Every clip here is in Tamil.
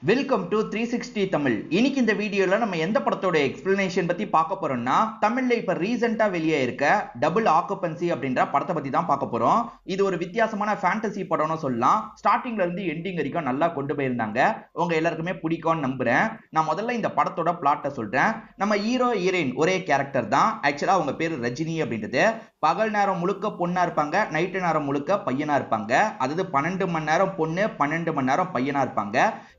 Welcome to 360 Tamil. இன்னைக்கு இந்த வீடியோல நம்ம எந்த படத்தோட எக்ஸ்பிளனேஷன் பத்தி பார்க்க போறோம்னா, தமிழ்ல இப்ப ரீசெண்டா வெளியே இருக்க டபுள் ஆக்குபன்சி அப்படின்ற படத்தை பத்தி தான் பார்க்க போறோம். இது ஒரு வித்தியாசமான ஃபேண்டசி படம்னு சொல்லலாம். ஸ்டார்டிங்ல இருந்து எண்டிங் வரைக்கும் நல்லா கொண்டு போயிருந்தாங்க. உங்க எல்லாருக்குமே பிடிக்கும்னு நம்புறேன். நான் முதல்ல இந்த படத்தோட பிளாட்டை சொல்றேன். நம்ம ஹீரோ ஹீரோயின் ஒரே கேரக்டர் தான். ஆக்சுவலா அவங்க பேரு ரஜினி அப்படின்றது. பகல் நேரம் முழுக்க பொண்ணா இருப்பாங்க, நைட்டு நேரம் முழுக்க பையனா இருப்பாங்க. அதாவது 12 மணி நேரம் பொண்ணு, 12 மணி நேரம் பையனா இருப்பாங்க.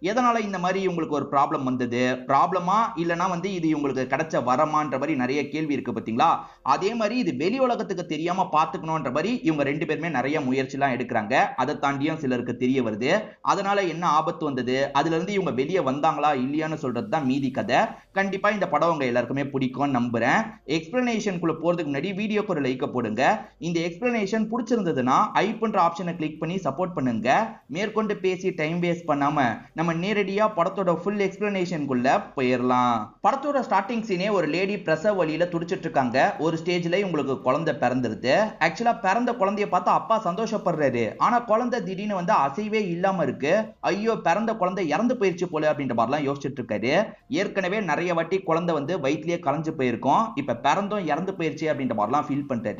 எதனால இந்த மாதிரி உங்களுக்கு ஒரு ப்ராப்ளம் வந்தது, ப்ராப்ளமா இல்லனா இது உங்களுக்கு கிடைச்ச வரமான்ற மாதிரி நிறைய கேள்வி இருக்கு பாத்தீங்களா? அதே மாதிரி இது வெளி உலகத்துக்கு தெரியாம பாத்துக்கணும்ன்ற மாதிரி இவங்க ரெண்டு பேருமே நிறைய முயற்சி எல்லாம் எடுக்கிறாங்க. அதை தாண்டியும் சிலருக்கு தெரிய வருது. அதனால என்ன ஆபத்து வந்தது, அதுல இருந்து இவங்க வெளியே வந்தாங்களா இல்லையான்னு சொல்றதுதான் மீதி கதை. கண்டிப்பா இந்த படம் உங்க எல்லாருக்குமே பிடிக்கும் நம்புறேன். எக்ஸ்பிளனேஷனுக்குள்ள போறதுக்கு முன்னாடி வீடியோக்கு ஒரு லைக் போடுங்க. இந்த எக்ஸ்பிளனேஷன் பிடிச்சிருந்ததுன்னா ஐபன்ற ஆப்ஷனை கிளிக் பண்ணி சப்போர்ட் பண்ணுங்க. மேற்கொண்டு பேசி டைம் வேஸ்ட் பண்ணாம நம்ம நேரடியா படத்தோட ஃபுல் எக்ஸ்பிளனேஷனுக்குள்ள போயிடலாம். படத்தோட ஸ்டார்டிங் சீனே ஒரு லேடி பிரசவ வலியில துடிச்சிட்டு இருக்காங்க. ஒரு ஸ்டேஜ்ல உங்களுக்கு குழந்தை பிறந்துருது. ஆக்சுவலா பிறந்த குழந்தைய பார்த்து அப்பா சந்தோஷப்படுறாரு. ஆனா குழந்தை திடீர்னு அசைவே இல்லாம இருக்கு. ஐயோ, பிறந்த குழந்தை இறந்து போயிருச்சு போல அப்படின்ற மாதிரிலாம் யோசிச்சுட்டு இருக்காரு. ஏற்கனவே நிறைய வாட்டி குழந்தை வயிற்றிலேயே கலைஞ்சு போயிருக்கும். இப்ப பிறந்தும் இறந்து போயிருச்சு அப்படின்ற மாதிரிலாம் ஃபீல் பண்றாரு.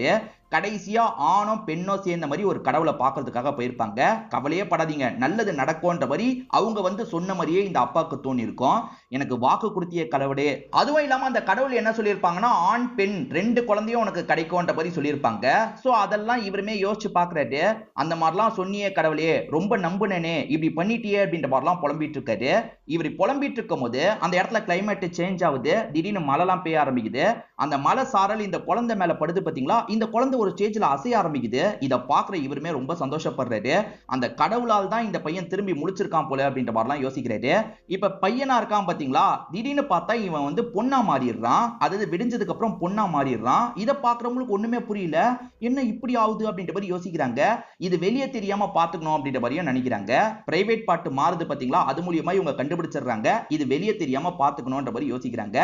கடைசியா ஆணும் பெண்ணோ சேர்ந்த மாதிரி ஒரு கடவுளை பார்க்கறதுக்காக போயிருப்பாங்க. கவலையே படாதீங்க, நல்லது நடக்கும்ன்ற மாதிரி அவங்க சொன்ன மாதிரியே இந்த அப்பாவுக்கு தோணி இருக்கும். எனக்கு வாக்கு கொடுத்திய கடவுளே. அதுவும் இல்லாம அந்த கடவுள் என்ன சொல்லியிருப்பாங்கன்னா, ஆண் பெண் 2 குழந்தையும் உனக்கு கிடைக்கும்ன்ற மாதிரி சொல்லியிருப்பாங்க. சோ அதெல்லாம் இவருமே யோசிச்சு பாக்குறாரு. அந்த மாதிரிலாம் சொன்னியே கடவுளே, ரொம்ப நம்புனேனே, இப்படி பண்ணிட்டியே அப்படின்ற மாதிரிலாம் புலம்பிட்டு இருக்காரு. இவர் புலம்பிட்டு இருக்கும் போது அந்த இடத்துல கிளைமேட் சேஞ்ச் ஆகுது. திடீர்னு மழைலாம் பெய்ய ஆரம்பிக்குது. அந்த மலை சாரல் இந்த குழந்தை மேல படுது பாத்தீங்களா? இந்த குழந்தை ஒரு ஸ்டேஜ்ல அசைய ஆரம்பிக்குது. இத பாக்குற இவருமே ரொம்ப சந்தோஷப்படுறாரு. அந்த கடவுளால் தான் இந்த பையன் திரும்பி முழிச்சிருக்கான் போல அப்படின்ற மாதிரிலாம் யோசிக்கிறாரு. இப்ப பையனா இருக்கான் பாத்தீங்களா? திடீர்னு பார்த்தா இவன் பொண்ணா மாறிடுறான். அதாவது விடிஞ்சதுக்கு அப்புறம் பொண்ணா மாறிடுறான். இத பாக்குறவங்களுக்கு ஒண்ணுமே புரியல. என்ன இப்படி ஆகுது அப்படின்ற மாதிரி யோசிக்கிறாங்க. இது வெளியே தெரியாம பாத்துக்கணும் அப்படின்ற மாதிரியும் நினைக்கிறாங்க. பிரைவேட் பார்ட் மாறுது பாத்தீங்களா? அது மூலியமா இவங்க கண்டுபிடிச்சிடுறாங்க. இது வெளியே தெரியாம பாத்துக்கணும்ன்ற மாதிரி யோசிக்கிறாங்க.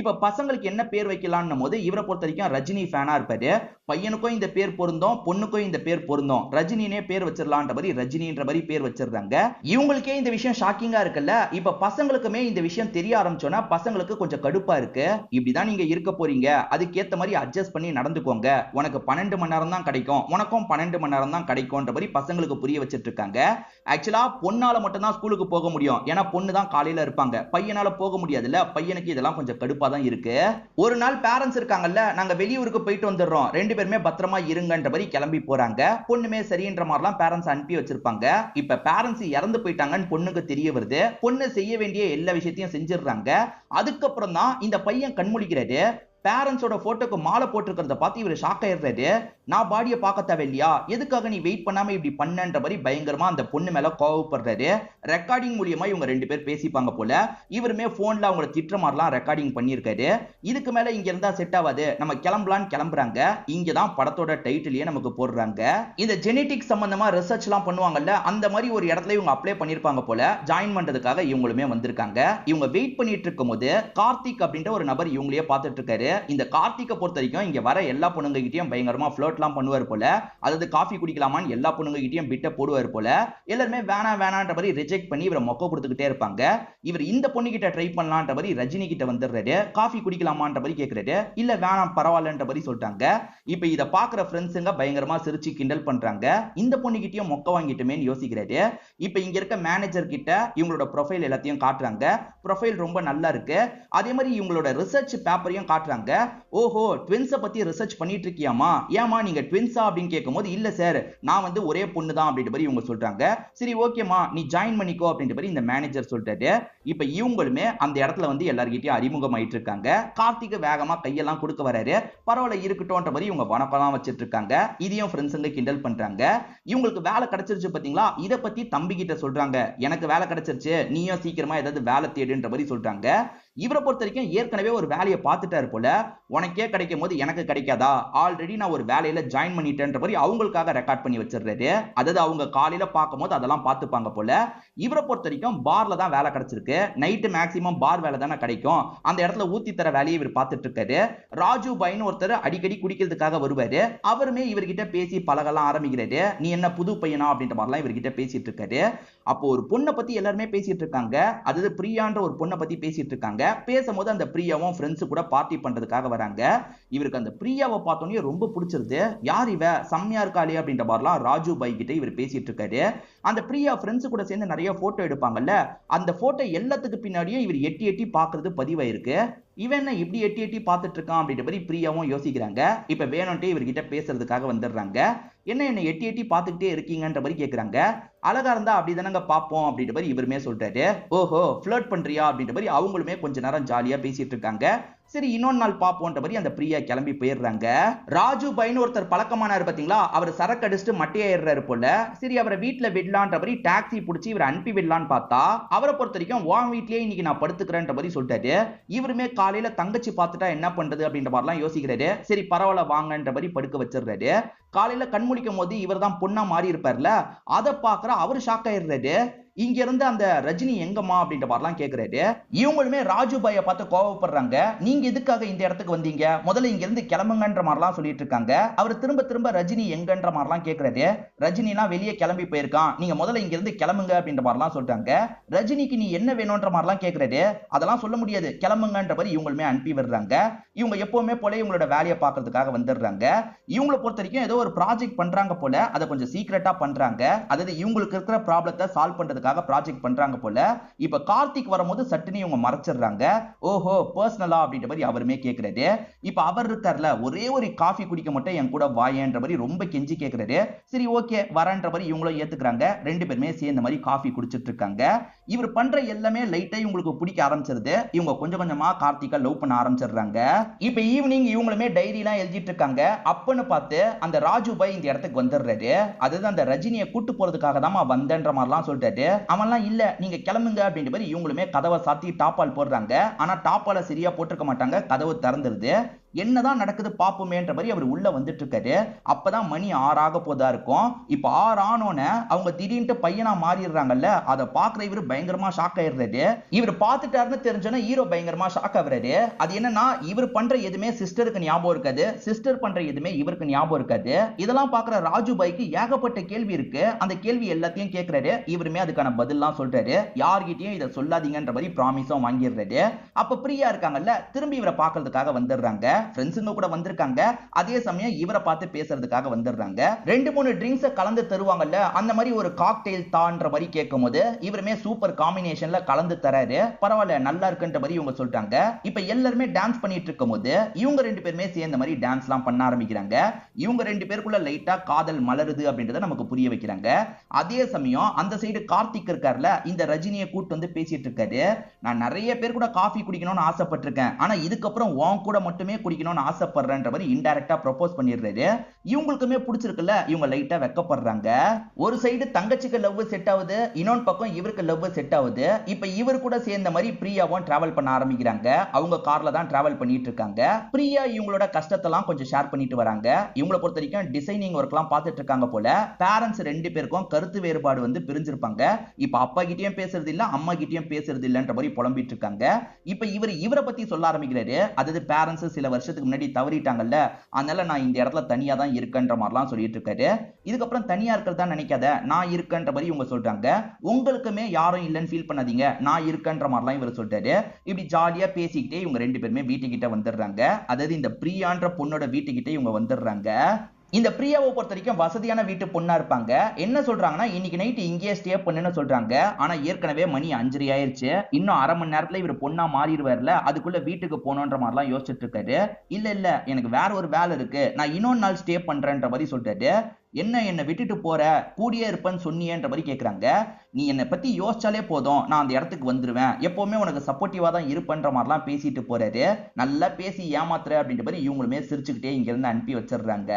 இப்ப பசங்களுக்கு என்ன பேர் வைக்கலாம்னு போது இவரை பொறுத்த வரைக்கும் ரஜினி ஃபேனா இருப்பாரு. பையனுக்கும் இந்த பேர் பொருந்தும், பொண்ணுக்கும் இந்த பேர் பொருந்தும். ரஜினினே பேர் வச்சிடலான்ற மாதிரி ரஜினின்ற மாதிரி பேர் வச்சிருந்தாங்க. இவங்களுக்கே இந்த விஷயம் ஷாக்கிங்கா இருக்குல்ல. இப்ப பசங்களுக்குமே இந்த விஷயம் தெரிய ஆரம்பிச்சோன்னா பசங்களுக்கு கொஞ்சம் கடுப்பா இருக்கு. இப்படிதான் நீங்க இருக்க போறீங்க, அதுக்கேத்த மாதிரி அட்ஜஸ்ட் பண்ணி நடந்துக்கோங்க. உனக்கு 12 மணி நேரம் தான் கிடைக்கும், உனக்கும் 12 மணி நேரம் தான் கிடைக்கும்ன்ற மாதிரி பசங்களுக்கு புரிய வச்சிட்டு இருக்காங்க. ஆக்சுவலா பொண்ணால மட்டும் தான் ஸ்கூலுக்கு போக முடியும். ஏன்னா பொண்ணு தான் காலையில இருப்பாங்க. பையனால போக முடியாதுல்ல. பையனுக்கு இதெல்லாம் கொஞ்சம் கடுப்பா தான் இருக்கு. ஒரு நாள் பேரண்ட்ஸ் இருக்காங்கல்ல, நாங்க வெளியூருக்கு போயிட்டு வந்துடுறோம், 2 பேருமே பத்திரமா இருங்கன்ற மாதிரி கிளம்பி போறாங்க. பொண்ணுமே சரின்ற மாதிரிலாம் பேரண்ட்ஸ் அனுப்பி வச்சிருப்பாங்க. இப்ப பேரண்ட்ஸ் இறந்து போயிட்டாங்கன்னு பொண்ணுக்கு தெரிய வருது. பொண்ணு செய்ய வேண்டிய எல்லா விஷயத்தையும் செஞ்சிடுறாங்க. அதுக்கப்புறம் தான் இந்த பையன் கண்முழிக்கிறாரு. பேரண்ட்ஸோட போட்டோக்கு மாலை போட்டிருக்கிறத பார்த்து இவர் ஷாக் ஆயிடுறாரு. நான் பாடியை பார்க்க தேவையில்லையா, எதுக்காக நீ வெயிட் பண்ணாம இப்படி பண்ணன்ற மாதிரி பயங்கரமா அந்த பொண்ணு மேல கோவப்படுறாரு. ரெக்கார்டிங் மூலியமா இவங்க 2 பேர் பேசிப்பாங்க போல. இவருமே போன்ல அவங்கள திட்டுற மாதிரிலாம் ரெக்கார்டிங் பண்ணியிருக்காரு. இதுக்கு மேல இங்க இருந்தா செட் ஆகாது, நம்ம கிளம்பலான்னு கிளம்புறாங்க. இங்கதான் படத்தோட டைட்டிலையே நமக்கு போடுறாங்க. இந்த ஜெனெடிக் சம்பந்தமா ரிசர்ச் எல்லாம் பண்ணுவாங்கல்ல, அந்த மாதிரி ஒரு இடத்துல இவங்க அப்ளை பண்ணிருப்பாங்க போல. ஜாயின் பண்றதுக்காக இவங்களுமே வந்திருக்காங்க. இவங்க வெயிட் பண்ணிட்டு இருக்கும் போது கார்த்திக் அப்படின்ற ஒரு நபர் இவங்களையே பார்த்துட்டு இருக்காரு. இந்த கார்த்திகை பொறுத்த வரைக்கும் இங்க வர எல்லா பொண்ணுங்க கிட்டயும் பயங்கரமா ஃப்ளர்ட்லாம் பண்ணுவார் போல. அதாவது காஃபி குடிக்கலாமான்னு எல்லா பொண்ணுங்க கிட்டயும் பிட்ட போடுவார் போல. எல்லாருமே வேணான்ற மாதிரி ரிஜெக்ட் பண்ணி இவரை மொக்க கொடுத்துக்கிட்டே இருப்பாங்க. இவர் இந்த பொண்ணு கிட்ட ட்ரை பண்ணலான்ற மாதிரி ரஜினி கிட்ட வந்துடுறாரு. காஃபி குடிக்கலாமான்ற மாதிரி கேட்கிறாரு. இல்ல வேணாம் பரவாயில்லன்ற மாதிரி சொல்லிட்டாங்க. இப்ப இத பாக்குற ஃப்ரெண்ட்ஸுங்க பயங்கரமா சிரிச்சு கிண்டல் பண்றாங்க. இந்த பொண்ணு கிட்டயும் மொக்க வாங்கிட்டுமேன்னு யோசிக்கிறாரு. இப்ப இங்க இருக்க மேனேஜர் கிட்ட இவங்களோட ப்ரொஃபைல் எல்லாத்தையும் காட்டுறாங்க. ப்ரொஃபைல் ரொம்ப நல்லா இருக்கு. அதே மாதிரி இவங்களோட ரிசர்ச் பேப்பரையும் காட்டுறாங்க. ஓஹோ, ட்வின்ஸை பத்தி ரிசர்ச் பண்ணிட்டு இருக்கியாமா, ஏமா நீங்க ட்வின்ஸா அப்படின்னு கேட்கும்போது இல்ல சார், நான் ஒரே பொண்ணு தான் அப்படின்ற மாதிரி இவங்க சொல்றாங்க. சரி ஓகேமா, நீ ஜாயின் பண்ணிக்கோ அப்படின்ற மாதிரி இந்த மேனேஜர் சொல்லிட்டாரு. இப்ப இவங்களுமே அந்த இடத்துல எல்லார்கிட்டயும் அறிமுகம் ஆயிட்டு இருக்காங்க. கார்த்திக் வேகமா கையெல்லாம் கொடுக்க வராரு. பரவாயில்ல இருக்கட்டும்ன்ற மாதிரி இவங்க வணக்கம்லாம் வச்சிட்டு இருக்காங்க. இதையும் ஃப்ரெண்ட்ஸுங்க கிண்டல் பண்றாங்க. இவங்களுக்கு வேலை கிடைச்சிருச்சு பாத்தீங்களா? இத பத்தி தம்பி கிட்ட சொல்றாங்க. எனக்கு வேலை கிடைச்சிருச்சு, நீயும் சீக்கிரமா ஏதாவது வேலை தேடுன்ற மாதிரி சொல்றாங்க. இவரை பொறுத்த வரைக்கும் ஏற்கனவே ஒரு வேலையை பார்த்துட்டாரு போல. உனக்கே கிடைக்கும் போது எனக்கு கிடைக்காதா, ஆல்ரெடி நான் ஒரு வேலையில ஜாயின் பண்ணிட்டேன்ற மாதிரி அவங்களுக்காக ரெக்கார்ட் பண்ணி வச்சிடுறாரு. அதாவது அவங்க காலையில பார்க்கும் போது அதெல்லாம் பார்த்துப்பாங்க போல. இவரை பொறுத்த வரைக்கும் பார்ல தான் வேலை கிடைச்சிருக்கு. நைட்டு மேக்சிமம் பார் வேலை தானே கிடைக்கும். அந்த இடத்துல ஊத்தி தர வேலையை இவர் பார்த்துட்டு இருக்காரு. ராஜு பைன்னு ஒருத்தர் அடிக்கடி குடிக்கிறதுக்காக வருவாரு. அவருமே இவர்கிட்ட பேசி பழகலாம் ஆரம்பிக்கிறாரு. நீ என்ன புது பையனா அப்படின்ற மாதிரிலாம் இவர்கிட்ட பேசிட்டு இருக்காரு. அப்போ ஒரு பொண்ணை பத்தி எல்லாருமே பேசிட்டு இருக்காங்க. அதாவது பிரியான்ற ஒரு பொண்ணை பத்தி பேசிட்டு இருக்காங்க. பேசும்போது அந்த பிரியாவும் ஃப்ரெண்ட்ஸ் கூட பார்ட்டி பண்றதுக்காக வராங்க. இவருக்கு அந்த பிரியாவை பார்த்தோன்னே ரொம்ப பிடிச்சிருது. யார் இவ, செம்மையா இருக்காளே அப்படின்ற மாதிரிலாம் ராஜு பாய் கிட்ட இவர் பேசிட்டு இருக்காரு. அந்த பிரியா ஃப்ரெண்ட்ஸ் கூட சேர்ந்து நிறைய போட்டோ எடுப்பாங்கல்ல, அந்த போட்டோ எல்லாத்துக்கு பின்னாடியும் இவர் எட்டி எட்டி பாக்குறது பதிவாயிருக்கு. இவன் என்ன இப்படி எட்டி எட்டி பார்த்துட்டு இருக்கான் அப்படின்ற மாதிரி பிரியாவும் யோசிக்கிறாங்க. இப்ப வேணும்ட்டே இவர்கிட்ட பேசுறதுக்காக வந்துடுறாங்க. என்ன எட்டி எட்டி பார்த்துக்கிட்டே இருக்கீங்கன்ற மாதிரி கேட்கறாங்க. அழகா இருந்தா அப்படிதானங்க பாப்போம் அப்படின்ற மாதிரி இவருமே சொல்றாரு. ஓஹோ, ஃபிளர்ட் பண்றியா அப்படின்ற மாதிரி அவங்களுமே கொஞ்ச நேரம் ஜாலியா பேசிட்டு இருக்காங்க. சரி, இன்னொரு நாள் பாப்போன்ற மாதிரி அந்த பிரியா கிளம்பி போயிடுறாங்க. ராஜு பைன்னு ஒருத்தர் பழக்கமானாரு பாத்தீங்களா, அவர் சரக்கு அடிச்சுட்டு மட்டையாயிடுறாரு போல. சரி, அவரை வீட்டுல விடலான்ற மாதிரி டாக்ஸி பிடிச்சி இவர் அனுப்பி விடலான்னு பார்த்தா, அவரை பொறுத்த வரைக்கும் உன் வீட்லயே இன்னைக்கு நான் படுத்துக்கிறேன்ற மாதிரி சொல்லிட்டாரு. இவருமே காலையில தங்கச்சி பார்த்துட்டா என்ன பண்றது அப்படின்ற மாதிரிலாம் யோசிக்கிறாரு. சரி பரவாயில்ல வாங்கன்ற மாதிரி படுக்க வச்சிடுறாரு. காலையில கண் முழிக்கும் போது இவர் தான் பொண்ணா மாறி இருப்பார்ல, அதை பாக்குற அவரு ஷாக் ஆயிடுறாரு. இங்க இருந்து அந்த ரஜினி எங்கம்மா அப்படின்ற மாதிரிலாம் கேக்குறாரு. இவங்களுமே ராஜு பாயை பார்த்து கோவப்படுறாங்க. நீங்க எதுக்காக இந்த இடத்துக்கு வந்தீங்க, முதல்ல இங்க இருந்து கிளம்புங்கன்ற மாதிரிலாம் சொல்லிட்டு இருக்காங்க. அவர் திரும்ப திரும்ப ரஜினி எங்கன்ற மாதிரிலாம் கேக்குறாரு. ரஜினிலாம் வெளியே கிளம்பி போயிருக்கான், நீங்க முதல்ல இங்க இருந்து கிளம்புங்க அப்படின்ற மாதிரிலாம் சொல்றாங்க. ரஜினிக்கு நீ என்ன வேணும்ன்ற மாதிரிலாம் கேக்குறாரு. அதெல்லாம் சொல்ல முடியாது, கிளம்புங்கன்ற மாதிரி இவங்களுமே அனுப்பி விடுறாங்க. இவங்க எப்பவுமே போல இவங்களோட வேலையை பார்க்கறதுக்காக வந்துடுறாங்க. இவங்களை பொறுத்த வரைக்கும் ஏதோ ஒரு ப்ராஜெக்ட் பண்றாங்க போல, அதை கொஞ்சம் சீக்கிரட்டா பண்றாங்க. அதாவது இவங்களுக்கு இருக்கிற ப்ராப்ளத்தை சால்வ் பண்றதுக்கு ப்ராஜெக்ட் பண்றாங்க போல. இப்ப கார்த்திக் வரும்போது சட்டுனி இவங்க மறைச்சிடுறாங்க. ஓஹோ, பர்சனலா அப்படின்ற மாதிரி அவருமே கேக்குறாரு. இப்ப அவர் இருக்கார்ல, ஒரே ஒரு காஃபி குடிக்க மட்டும் என் கூட வாயேன்ற மாதிரி ரொம்ப கெஞ்சி கேக்குறாரு. சரி ஓகே வரன்ற மாதிரி இவங்களும் ஏத்துக்கிறாங்க. ரெண்டு பேருமே சேர்ந்த மாதிரி காஃபி குடிச்சிட்டு இருக்காங்க. இவர் பண்ற எல்லாமே லைட்டா இவங்களுக்கு பிடிக்க ஆரம்பிச்சிருது. இவங்க கொஞ்சம் கொஞ்சமா கார்த்திகா லவ் பண்ண ஆரம்பிச்சிடுறாங்க. இப்ப ஈவினிங் இவங்களுமே டைரி எல்லாம் எழுதிட்டு இருக்காங்க. அப்பன்னு பார்த்து அந்த ராஜு பாய் இந்த இடத்துக்கு வந்துடுறாரு. அதாவது அந்த ரஜினியை கூட்டு போறதுக்காக தான் வந்தேன்ற மாதிரிலாம் சொல்லிட்டாரு. அவன்லாம் இல்ல, நீங்க கிளம்புங்க அப்படின்ற மாதிரி இவங்களுமே கதவை சாத்தி டாப்பால் போடுறாங்க. ஆனா டாப்பால சரியா போட்டிருக்க மாட்டாங்க, கதவு திறந்துருது. என்னதான் நடக்குது பாப்போமேன்ற மாதிரி அவர் உள்ள வந்துட்டு இருக்காரு. அப்பதான் மணி 6 ஆக போதா இருக்கும். இப்ப 6 ஆனோன்னு அவங்க திடீர்னு பையனா மாறிடுறாங்கல்ல, அதை பாக்குற இவரு பயங்கரமா ஷாக் ஆயிடுறாரு. இவர் பார்த்துட்டாருன்னு தெரிஞ்சோன்னா ஹீரோ பயங்கரமா ஷாக் ஆகுறாரு. அது என்னன்னா, இவர் பண்ற எதுவுமே சிஸ்டருக்கு ஞாபகம் இருக்காது, சிஸ்டர் பண்ற எதுவுமே இவருக்கு ஞாபகம் இருக்காது. இதெல்லாம் பாக்குற ராஜு பாய்க்கு ஏகப்பட்ட கேள்வி இருக்கு. அந்த கேள்வி எல்லாத்தையும் கேட்கிறாரு. இவருமே அதுக்கான பதில்லாம் சொல்றாரு. யார்கிட்டயும் இதை சொல்லாதீங்கன்ற மாதிரி ப்ராமிஸும் வாங்கிடுறாரு. அப்ப பிரியா இருக்காங்கல்ல, திரும்பி இவரை பாக்குறதுக்காக வந்துடுறாங்க. ஃப்ரெண்ட்ஸுங்க கூட வந்திருக்காங்க. அதே சமயம் இவரை பார்த்து பேசுறதுக்காக வந்துடுறாங்க. 2-3 ட்ரிங்க்ஸ் கலந்து தருவாங்கல்ல, அந்த மாதிரி ஒரு காக்டெயில் தான்ற மாதிரி கேட்கும்போது இவருமே சூப்பர் காம்பினேஷன்ல கலந்து தராரு. பரவாயில்ல நல்லா இருக்குன்ற மாதிரி இவங்க சொல்லிட்டாங்க. இப்ப எல்லாருமே டான்ஸ் பண்ணிட்டு இருக்கும்போது இவங்க ரெண்டு பேருமே சேர்ந்த மாதிரி டான்ஸ்லாம் பண்ண ஆரம்பிக்கிறாங்க. இவங்க ரெண்டு பேருக்குள்ள லைட்டா காதல் மலருது அப்படின்றத நமக்கு புரிய வைக்கிறாங்க. அதே சமயம் அந்த சைடு கார்த்திக் இருக்கார்ல, இந்த ரஜினியை கூட்டு வந்து பேசிட்டு இருக்காரு. நான் நிறைய பேர் கூட காஃபி குடிக்கணும்னு ஆசைப்பட்டிருக்கேன், ஆனா இதுக்கப்புறம் உன் கூட மட்டுமே குடிக்கணும்னு ஆசைப்படுறேன்ற மாதிரி இன்டைரக்டா ப்ரோபோஸ் பண்ணிடுறாரு. இவங்களுக்குமே பிடிச்சிருக்குல்ல, இவங்க லைட்டா வெக்கப்படுறாங்க. ஒரு சைடு தங்கச்சிக்கு லவ் செட் ஆகுது, இன்னொரு பக்கம் இவருக்கு லவ் செட் ஆகுது. இப்ப இவர் கூட சேர்ந்த மாதிரி பிரியாவும் டிராவல் பண்ண ஆரம்பிக்கிறாங்க. அவங்க கார்ல தான் டிராவல் பண்ணிட்டு இருக்காங்க. பிரியா இவங்களோட கஷ்டத்தெல்லாம் கொஞ்சம் ஷேர் பண்ணிட்டு வராங்க. இவங்களை பொறுத்த வரைக்கும் டிசைனிங் ஒர்க்லாம் பார்த்துட்டு இருக்காங்க போல. பேரண்ட்ஸ் ரெண்டு பேருக்கும் கருத்து வேறுபாடு வந்து பிரிஞ்சிருப்பாங்க. இப்ப அப்பா கிட்டயும் பேசுறது இல்ல, அம்மா கிட்டயும் பேசுறது இல்லன்ற மாதிரி புலம்பிட்டு இருக்காங்க. இப்ப இவரை பத்தி சொல்ல ஆரம்பிக்கிறாரு. அதாவது பேரண்ட்ஸ் சில வருஷத்துக்கு முன்னாடி தவறிட்டாங்கல்ல, அதனால நான் இந்த இடத்துல தனியா தான் இருக்கன்ற மாதிரிலாம் சொல்லிட்டு இருக்காரு. இதுக்கப்புறம் தனியா இருக்கிறதா நினைக்காத, நான் இருக்கன்ற மாதிரி இவங்க சொல்றாங்க. உங்களுக்குமே யாரும் இல்லைன்னு ஃபீல் பண்ணாதீங்க, நான் இருக்கன்ற மாதிரிலாம் இவர் சொல்றாரு. இப்படி ஜாலியா பேசிக்கிட்டே இவங்க ரெண்டு பேருமே வீட்டுக்கிட்ட வந்துடுறாங்க. அதாவது இந்த பிரியான்ற பொண்ணோட வீட்டுக்கிட்ட இவங்க வந்துடுறாங்க. இந்த பிரியாவை பொறுத்த வரைக்கும் வசதியான வீட்டு பொண்ணா இருப்பாங்க. என்ன சொல்றாங்கன்னா, இன்னைக்கு நைட் இங்கேயே ஸ்டே பண்ணுன்னு சொல்றாங்க. ஆனா ஏற்கனவே மணி 5:30 ஆயிருச்சு. இன்னும் அரை மணி நேரத்துல இவர் பொண்ணா மாறிடுவார்ல, அதுக்குள்ள வீட்டுக்கு போகணுன்ற மாதிரிலாம் யோசிச்சுட்டு இருக்காரு. இல்ல எனக்கு வேற ஒரு வேலை இருக்கு, நான் இன்னொரு நாள் ஸ்டே பண்றேன்ற மாதிரி சொல்றாரு. என்ன விட்டுட்டு போற, கூடியே இருப்பேன்னு சொன்னியன்ற மாதிரி கேட்கறாங்க. நீ என்னை பத்தி யோசிச்சாலே போதும், நான் அந்த இடத்துக்கு வந்துருவேன், எப்பவுமே உனக்கு சப்போர்ட்டிவா தான் இருப்பேன்ற மாதிரிலாம் பேசிட்டு போறாரு. நல்லா பேசி ஏமாத்துற அப்படின்ற மாதிரி இவங்களுமே சிரிச்சுக்கிட்டே இங்க இருந்து அனுப்பி வச்சிடுறாங்க.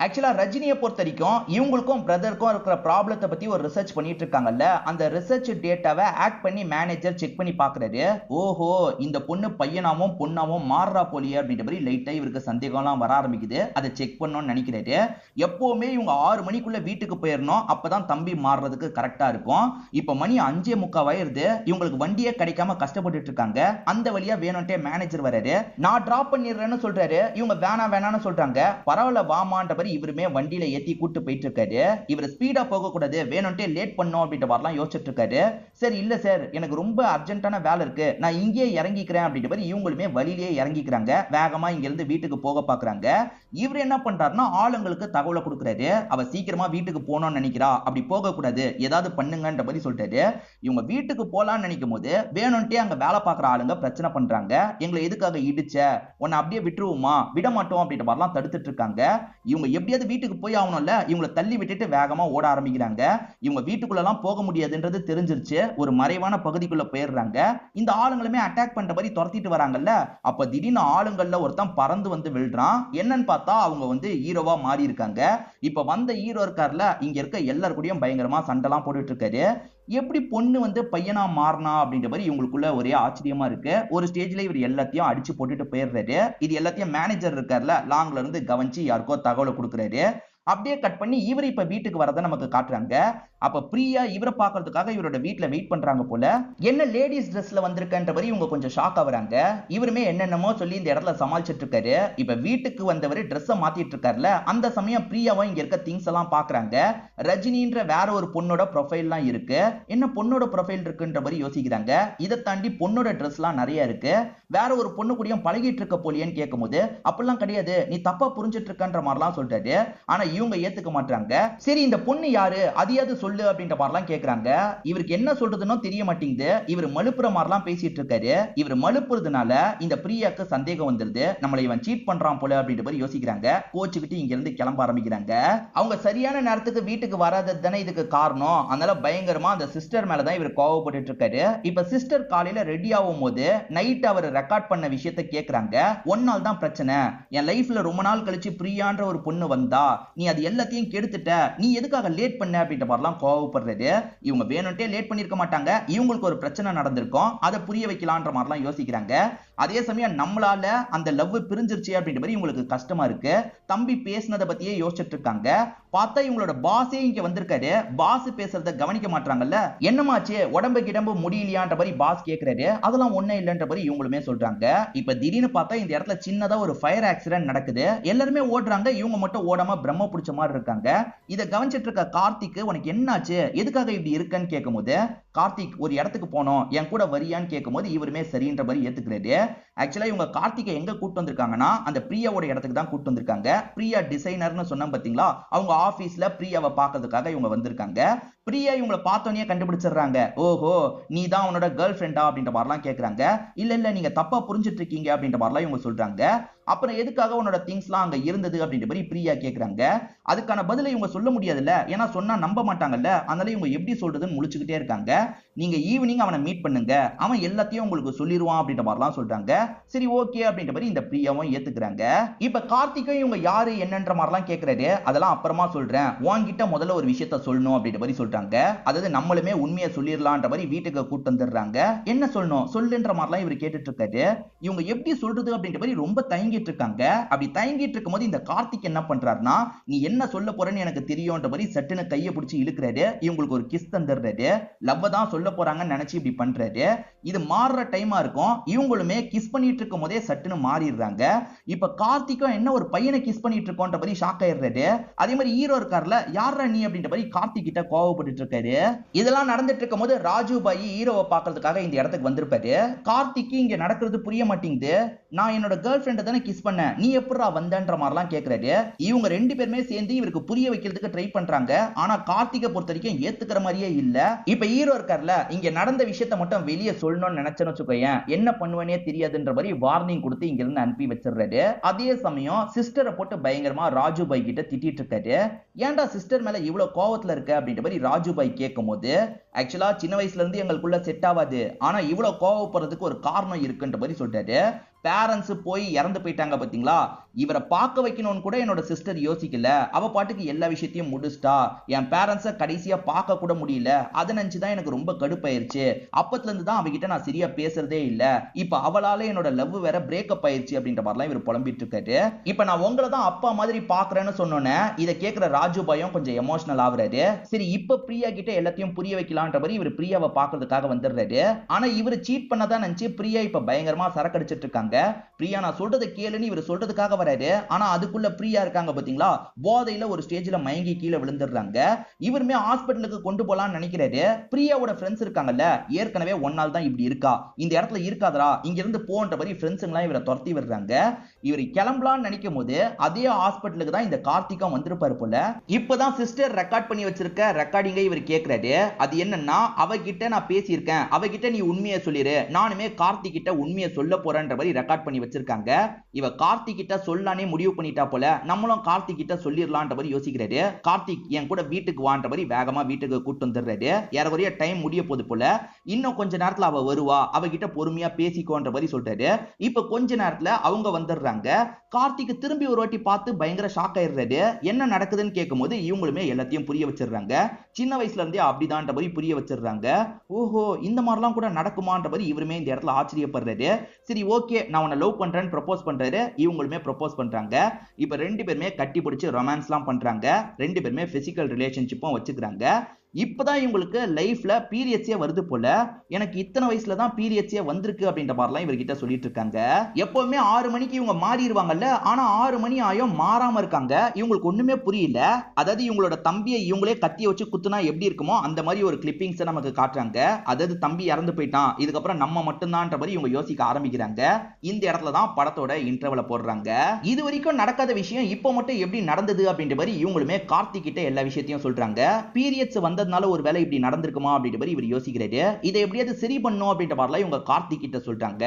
ஆக்சுவலா ரஜினியை பொறுத்த வரைக்கும் இவங்களுக்கும் பிரதருக்கும் இருக்கிற ப்ராப்ளத்தை பத்தி ஒரு ரிசர்ச் பண்ணிட்டு இருக்காங்கல்ல, அந்த ரிசர்ச் டேட்டாவை ஆட் பண்ணி மேனேஜர் செக் பண்ணி பாக்குறாரு. ஓஹோ, இந்த பொண்ணு பையனாவும் பொண்ணாவும் மாறுறா போலியே அப்படின்ற மாதிரி லைட்டா இவருக்கு சந்தேகம்லாம் வர ஆரம்பிக்குது. அதை செக் பண்ணணும்னு நினைக்கிறாரு. எப்பவுமே இவங்க 6 மணிக்குள்ள வீட்டுக்கு போயிடணும், அப்பதான் தம்பி மாறுறதுக்கு கரெக்டா இருக்கும். இப்ப மணி 5:45 ஆயிருது, இவங்களுக்கு வண்டியே கிடைக்காம கஷ்டப்பட்டுட்டு இருக்காங்க. அந்த வழியா வேணும்ட்டே மேனேஜர் வராரு. நான் டிராப் பண்ணிடுறேன்னு சொல்றாரு. இவங்க வேணாம்னு சொல்றாங்க. பரவாயில்ல வாமான்ற மாதிரி இவருமே வண்டியில ஏத்தி கூட்டு போயிட்டு இருக்காரு. இவர் ஸ்பீடா போக கூடாது, வேணும்ட்டே லேட் பண்ணோம் அப்படின்ற மாதிரிலாம் யோசிச்சுட்டு இருக்காரு. சரி இல்ல சார், எனக்கு ரொம்ப அர்ஜென்ட்டான வேலை இருக்கு, நான் இங்கேயே இறங்கிக்கிறேன் அப்படின்ற மாதிரி இவங்களுமே வழியிலேயே இறங்கிக்கிறாங்க. வேகமா இங்க இருந்து வீட்டுக்கு போக பாக்குறாங்க. இவர் என்ன பண்றாருன்னா ஆளுங்களுக்கு தகவலை கொடுக்குறாரு. அவ சீக்கிரமா வீட்டுக்கு போகணும்னு நினைக்கிறா, அப்படி போக கூடாது, ஏதாவது பண்ணுங்கன்ற மாதிரி சொல்றாரு. இவங்க வீட்டுக்கு போலான்னு நினைக்கும் போது வேணும்ட்டே அங்க வேலை பார்க்குற ஆளுங்க பிரச்சனை பண்றாங்க. எங்களை எதுக்காக இடிச்ச, உன்னை அப்படியே விட்டுருவோமா, விட மாட்டோம் அப்படின்ற மாதிரிலாம் தடுத்துட்டு இருக்காங்க. இவங்க எப்படியாவது வீட்டுக்கு போய் ஆகணும்ல, இவங்களை தள்ளி விட்டுட்டு வேகமா ஓட ஆரம்பிக்கிறாங்க. இவங்க வீட்டுக்குள்ள எல்லாம் போக முடியாதுன்றது தெரிஞ்சிருச்சு. ஒரு மறைவான பகுதிக்குள்ள போயிடுறாங்க. இந்த ஆளுங்களுமே அட்டாக் பண்ற மாதிரி துரத்திட்டு வராங்கல்ல, அப்ப திடீர்னு ஆளுங்கள்ல ஒருத்தன் பறந்து வந்து விழுறான். என்னன்னு பார்த்தா அவங்க வந்து ஹீரோவா மாறி இருக்காங்க. இப்ப வந்த ஹீரோ இருக்கார்ல, இங்க இருக்க எல்லார் கூடயும் பயங்கரமா சண்டைலாம் போட்டுட்டு இருக்காரு. எப்படி பொண்ணு வந்து பையனா மாறினா அப்படின்ற மாதிரி இவங்களுக்குள்ள ஒரே ஆச்சரியமா இருக்கு. ஒரு ஸ்டேஜ்ல இவர் எல்லாத்தையும் அடிச்சு போட்டுட்டு போயிடுறாரு. இது எல்லாத்தையும் மேனேஜர் இருக்கார்ல, லாங்ல இருந்து கவனிச்சு யாருக்கோ தகவலை கொடுக்குறாரு. அப்படியே கட் பண்ணி இவர் இப்ப வீட்டுக்கு வரத நமக்கு காட்டுறாங்க. அப்ப பிரியா இவரை பாக்குறதுக்காக இவரோட வீட்டுல வெயிட் பண்றாங்க போல. என்ன லேடிஸ் ட்ரெஸ்ல வந்திருக்கன்ற மாதிரி இவங்க கொஞ்சம் ஷாக் ஆகுறாங்க. இவருமே என்னென்னமோ சொல்லி இந்த இடத்துல சமாளிச்சிட்டு இருக்காரு. இப்ப வீட்டுக்கு வந்தவர் ட்ரெஸ்ஸை மாத்திட்டு இருக்காருல, அந்த சமயம் பிரியாவும் இங்க இருக்க திங்ஸ் எல்லாம் பாக்குறாங்க. ரஜினின்ற வேற ஒரு பொண்ணோட ப்ரொஃபைல்லாம் இருக்கு. என்ன பொண்ணோட ப்ரொஃபைல் இருக்குன்ற மாதிரி யோசிக்கிறாங்க. இதை தாண்டி பொண்ணோட ட்ரெஸ் எல்லாம் நிறைய இருக்கு. வேற ஒரு பொண்ணு கூடயும் பழகிட்டு இருக்க போலியன்னு கேட்கும் போது அப்படிலாம் கிடையாது, நீ தப்பா புரிஞ்சிட்டு இருக்கன்ற மாதிரிலாம் சொல்றாரு. ஆனா இவங்க ஏத்துக்க மாட்டாங்க. சரி இந்த பொண்ணு யாரு, அதையாவது சொல்லு அப்படின்ற மாதிரிலாம் கேக்குறாங்க. இவருக்கு என்ன சொல்றதுன்னு தெரிய மாட்டேங்குது. இவர் மழுப்புற மாதிரிலாம் பேசிட்டு இருக்காரு. இவர் மழுப்புறதுனால இந்த பிரியாக்கு சந்தேகம் வந்துருது. நம்மள இவன் சீட் பண்றான் போல அப்படின்ற மாதிரி யோசிக்கிறாங்க. கோச்சுக்கிட்டு இங்க இருந்து கிளம்ப ஆரம்பிக்கிறாங்க. அவங்க சரியான நேரத்துக்கு வீட்டுக்கு வராதது தானே இதுக்கு காரணம். அதனால பயங்கரமா அந்த சிஸ்டர் மேலதான் இவர் கோவப்பட்டு இருக்காரு. இப்ப சிஸ்டர் காலையில ரெடி ஆகும் போது நைட் அவர் ரெக்கார்ட் பண்ண விஷயத்தை கேக்குறாங்க. ஒரு நாள் தான் பிரச்சனை, என் லைஃப்ல ரொம்ப நாள் கழிச்சு பிரியான்ற ஒரு பொண்ணு வந்தா, நீ அது எல்லாத்தையும் கெடுத்துட்ட, நீ எதுக்காக லேட் பண்ண அப்படின்ற மாதிரிலாம் கோவப்படுறது. இவங்க வேணும்ட்டே லேட் பண்ணிருக்க மாட்டாங்க, இவங்களுக்கு ஒரு பிரச்சனை நடந்திருக்கும், அதை புரிய வைக்கலான்ற மாதிரிலாம் யோசிக்கிறாங்க. அதே சமயம் நம்மளால அந்த லவ் பிரிஞ்சிருச்சு அப்படின்ற மாதிரி இவங்களுக்கு கஷ்டமா இருக்கு. தம்பி பேசினதை பத்தியே யோசிச்சுட்டு இருக்காங்க. பார்த்தா இவங்களோட பாஸே இங்க வந்திருக்காரு. பாஸ் பேசுறத கவனிக்க மாட்டாங்கல்ல. என்னமாச்சு, உடம்பு கிடம்பு முடியலையான்ற மாதிரி பாஸ் கேக்குறாரு. அதெல்லாம் ஒண்ணே இல்லைன்ற மாதிரி இவங்களுமே சொல்றாங்க. இப்ப திடீர்னு பார்த்தா இந்த இடத்துல சின்னதா ஒரு ஃபயர் ஆக்சிடென்ட் நடக்குது. எல்லாருமே ஓடுறாங்க, இவங்க மட்டும் ஓடாம பிரம்ம பிடிச்ச மாதிரி இருக்காங்க. இதை கவனிச்சிட்டு இருக்க கார்த்திக், உனக்கு என்னாச்சு, எதுக்காக இப்படி இருக்குன்னு கேட்கும் போது, கார்த்திக் ஒரு இடத்துக்கு போனோம், என் கூட வரியான்னு கேட்கும் போது இவருமே சரின்ற மாதிரி ஏத்துக்கிறாரு. ஆக்சுவலா இவங்க கார்த்திகை எங்க கூட்டு வந்திருக்காங்கன்னா அந்த பிரியாவோட இடத்துக்கு தான் கூட்டு வந்திருக்காங்க. பிரியா டிசைனர்னு சொன்ன பாத்தீங்களா, அவங்க ஆபீஸ்ல பிரியாவை பார்க்கிறதுக்காக இவங்க வந்திருக்காங்க. பிரியா இவங்களை பார்த்தோன்னே கண்டுபிடிச்சிடுறாங்க. ஓஹோ நீ தான் அவனோட கேர்ள் ஃப்ரெண்டா அப்படின்ற மாதிரிலாம் கேட்கறாங்க. இல்ல இல்ல நீங்க தப்பா புரிஞ்சிட்டு இருக்கீங்க அப்படின்ற மாதிரிலாம் இவங்க சொல்றாங்க. அப்புறம் எதுக்காக உன்னோட திங்ஸ்லாம் அங்க இருந்தது அப்படின்ற மாதிரி பிரியா கேட்கறாங்க. அதுக்கான பதிலை இவங்க சொல்ல முடியாதுல்ல, ஏன்னா சொன்னா நம்ப மாட்டாங்கல்ல. அதனால இவங்க எப்படி சொல்றதுன்னு முழிச்சுக்கிட்டே இருக்காங்க. நீங்க ஈவினிங் அவனை மீட் பண்ணுங்க, அவன் எல்லாத்தையும் உங்களுக்கு சொல்லிடுவான் அப்படின்ற மாதிரிலாம் சொல்றாங்க. சரி ஓகே அப்படின்ற மாதிரி இந்த பிரியாவும் ஏத்துக்கிறாங்க. இப்ப கார்த்திக்கும் இவங்க யாரு என்னன்ற மாதிரிலாம் கேட்கறாரு. அதெல்லாம் அப்புறமா சொல்றேன், உன்கிட்ட முதல்ல ஒரு விஷயத்த சொல்லணும் அப்படின்ற மாதிரி சொல்றாங்க. அதாவது நம்மளுமே உண்மையை சொல்லிடலான்ற மாதிரி வீட்டுக்கு கூட்டு வந்துடுறாங்க. என்ன சொல்லணும் சொல்லுன்ற மாதிரிலாம் இவர் கேட்டுட்டு இருக்காரு. இவங்க எப்படி சொல்றது அப்படின்ற மாதிரி ரொம்ப தயங்கிட்டு இருக்காங்க. அப்படி தயங்கிட்டு இருக்கும் போது இந்த கார்த்திக் என்ன பண்றாருன்னா, நீ என்ன சொல்ல போறேன்னு எனக்கு தெரியும்ன்ற மாதிரி சட்டுன்னு கையை பிடிச்சி இழுக்கிறாரு. இவங்களுக்கு ஒரு கிஸ் தந்துடுறாரு. லவ் தான் சொல்ல போறாங்கன்னு நினைச்சு இப்படி பண்றாரு. இது மாறுற டைமா இருக்கும். இவங்களுமே கிஸ் பண்ணிட்டு இருக்கும் போதே சட்டுன்னு மாறிடுறாங்க. இப்ப கார்த்திக்கும் என்ன ஒரு பையனை கிஸ் பண்ணிட்டு இருக்கோன்ற மாதிரி ஷாக் ஆயிடுறாரு. அதே மாதிரி ஹீரோ இருக்கார்ல, யாரா நீ அப்படின்ற மாதிரி கார்த்திக் கிட்ட கோவப்பட்டு இருக்காரு. இதெல்லாம் நடந்துட்டு இருக்கும் போது ராஜு பாய் ஹீரோவை பார்க்கிறதுக்காக இந்த இடத்துக்கு வந்திருப்பாரு. கார்த்திக் இங்க நடக்கிறது புரிய மாட்டேங்குது. நான் என்னோட கேர்ள் ஃப்ரெண்டை தானே கிஸ் பண்ண, நீ எப்படா வந்தன்ற மாதிரிலாம் கேட்கறாரு. இவங்க ரெண்டு பேருமே சேர்ந்து இவருக்கு புரிய வைக்கிறதுக்கு ட்ரை பண்றாங்க. ஆனா கார்த்திகை பொறுத்த வரைக்கும் ஏத்துக்கிற மாதிரியே இல்ல. இப்ப ஹீரோ இருக்கார்ல, இங்க நடந்த விஷயத்தை மட்டும் வெளியே சொல்லணும்னு நினைச்சேன்னு வச்சுக்கோயேன், என்ன பண்ணுவேனே தெரியாதுன்ற மாதிரி வார்னிங் கொடுத்து இங்க இருந்து அனுப்பி வச்சிடுறாரு. அதே சமயம் சிஸ்டரை போட்டு பயங்கரமா ராஜு பாய் கிட்ட திட்டிட்டு இருக்காரு. ஏன்டா சிஸ்டர் மேல இவ்வளவு கோவத்துல இருக்க அப்படின்ற மாதிரி ராஜு பாய் கேட்கும் போது, ஆக்சுவலா சின்ன வயசுல இருந்து எங்களுக்குள்ள செட் ஆகாது, ஆனா இவ்வளவு கோவப்படுறதுக்கு ஒரு காரணம் இருக்குன்ற மாதிரி சொல்றாரு. பேரண்ட்ஸ் போய் இறந்து போயிட்டாங்க பாத்தீங்களா, இவரை பார்க்க வைக்கணும்னு கூட என்னோட சிஸ்டர் யோசிக்கல. அவ பாட்டுக்கு எல்லா விஷயத்தையும் முடிச்சிட்டா. என் பேரண்ட்ஸ கடைசியா பார்க்க கூட முடியல. அத நினைச்சுதான் எனக்கு ரொம்ப கடுப்பாயிருச்சு. அப்பத்துல இருந்து தான் அவகிட்ட நான் சரியா பேசுறதே இல்ல. இப்ப அவளால என்னோட லவ் வேற பிரேக்கப் ஆயிருச்சு அப்படின்ற மாதிரிலாம் இவர் புலம்பிட்டு இருக்காரு. இப்ப நான் உங்களை தான் அப்பா மாதிரி பாக்குறேன்னு சொன்னோன்னே இதை கேட்கிற ராஜு பயம் கொஞ்சம் எமோஷனல் ஆகுறாரு. சரி, இப்ப பிரியா கிட்ட எல்லாத்தையும் புரிய வைக்கலான்ற மாதிரி இவர் பிரியாவை பாக்குறதுக்காக வந்துடுறாரு. ஆனா இவர் சீட் பண்ணதான் நினைச்சு பிரியா இப்ப பயங்கரமா சரக்கடிச்சிட்டு இருக்காங்க. பிரியா நான் சொல்றதை கேளுன்னு இவர் சொல்றதுக்காக வராரு. ஆனா அதுக்குள்ள பிரியா இருக்காங்க பாத்தீங்களா, போதையில ஒரு ஸ்டேஜ்ல மயங்கி கீழே விழுந்துடுறாங்க. இவருமே ஹாஸ்பிட்டலுக்கு கொண்டு போலாம்னு நினைக்கிறாரு. பிரியாவோட ஃப்ரெண்ட்ஸ் இருக்காங்கல்ல, ஏற்கனவே ஒன்னால தான் இப்படி இருக்கா, இந்த இடத்துல இருக்காதரா, இங்க இருந்து போன்ற மாதிரி ஃப்ரெண்ட்ஸுங்களாம் இவரை துரத்தி விடுறாங்க. இவர் கிளம்பலாம்னு நினைக்கும் போது அதே ஹாஸ்பிட்டலுக்கு தான் இந்த கார்த்திகா வந்திருப்பாரு போல. இப்பதான் சிஸ்டர் ரெக்கார்ட் பண்ணி வச்சிருக்க ரெக்கார்டிங்கை இவர் கேட்கிறாரு. அது என்னன்னா, அவகிட்ட நான் பேசியிருக்கேன், அவகிட்ட நீ உண்மையை சொல்லிரு, நானுமே கார்த்திக் கிட்ட உண்மையை சொல்ல போறேன்ற மாதிரி ரெக்கார்ட் பண்ணி வச்சிருக்காங்க. இவ கார்த்திக் கிட்ட சொல்லானே முடிவு பண்ணிட்டா போல, நம்மளும் கார்த்திக் கிட்ட சொல்லிரலாம்ன்ற மாதிரி யோசிக்கிறாரு. கார்த்திக் என் கூட வீட்டுக்கு வான்ற மாதிரி வேகமா வீட்டுக்கு கூட்டு வந்துடுறாரு. ஏறக்குறைய டைம் முடிய போது போல, இன்னும் கொஞ்ச நேரத்துல அவ வருவா, அவகிட்ட பொறுமையா பேசிக்கோன்ற மாதிரி சொல்றாரு. இப்ப கொஞ்ச நேரத்துல அவங்க வந்துடுறாங்க. கார்த்திக் திரும்பி ஒரு வாட்டி பார்த்து பயங்கர ஷாக் ஆயிடுறாரு. என்ன நடக்குதுன்னு கேட்கும் போது இவங்களுமே எல்லாத்தையும் புரிய வச்சிடுறாங்க. சின்ன வயசுல இருந்தே அப்படிதான்ற மாதிரி புரிய வச்சிடுறாங்க. ஓஹோ, இந்த மாதிரிலாம் கூட நடக்குமான்ற மாதிரி இவருமே இந்த இடத்துல ஆச்சரியப்படுறாரு. சரி ஓகே, நான் உன்னை லவ் பண்றேன்னு ப்ரப்போஸ் பண்றாரு. இவங்களுமே ப்ரப்போஸ் பண்றாங்க. இப்ப ரெண்டு பேருமே கட்டி பிடிச்சு ரொமான்ஸ்லாம் பண்றாங்க. ரெண்டு பேருமே பிசிக்கல் ரிலேஷன்ஷிப்பும் வச்சுக்கிறாங்க. இப்பதான் இவங்களுக்கு லைஃப்ல பீரியட்ஸே வருது போல. எனக்கு இத்தனை வயசுல தான் பீரியட்ஸே வந்திருக்கு அப்படின்ற மாதிரிலாம் இவர்கிட்ட சொல்லிட்டு இருக்காங்க. எப்பவுமே 6 மணிக்கு இவங்க மாறிடுவாங்கல்ல, ஆனா 6 மணி ஆயும் மாறாம இருக்காங்க. இவங்களுக்கு ஒண்ணுமே புரியல. அதாவது இவங்களோட தம்பியை இவங்களே கத்திய வச்சு குத்துனா எப்படி இருக்குமோ அந்த மாதிரி ஒரு கிளிப்பிங்ஸ் நமக்கு காட்டுறாங்க. அதாவது தம்பி இறந்து போயிட்டான், இதுக்கப்புறம் நம்ம மட்டும்தான்ற மாதிரி இவங்க யோசிக்க ஆரம்பிக்கிறாங்க. இந்த இடத்துல தான் படத்தோட இன்டர்வல போடுறாங்க. இது வரைக்கும் நடக்காத விஷயம் இப்போ மட்டும் எப்படி நடந்தது அப்படின்ற மாதிரி இவங்களுமே கார்த்திக் கிட்ட எல்லா விஷயத்தையும் சொல்றாங்க. பீரியட்ஸ் வந்ததுனால ஒரு வேளை இப்படி நடந்திருக்குமா அப்படின்ற மாதிரி இவர் யோசிக்கிறாரு. இதை எப்படியாவது சரி பண்ணும் அப்படின்ற மாதிரிலாம் இவங்க கார்த்திக் கிட்ட சொல்றாங்க.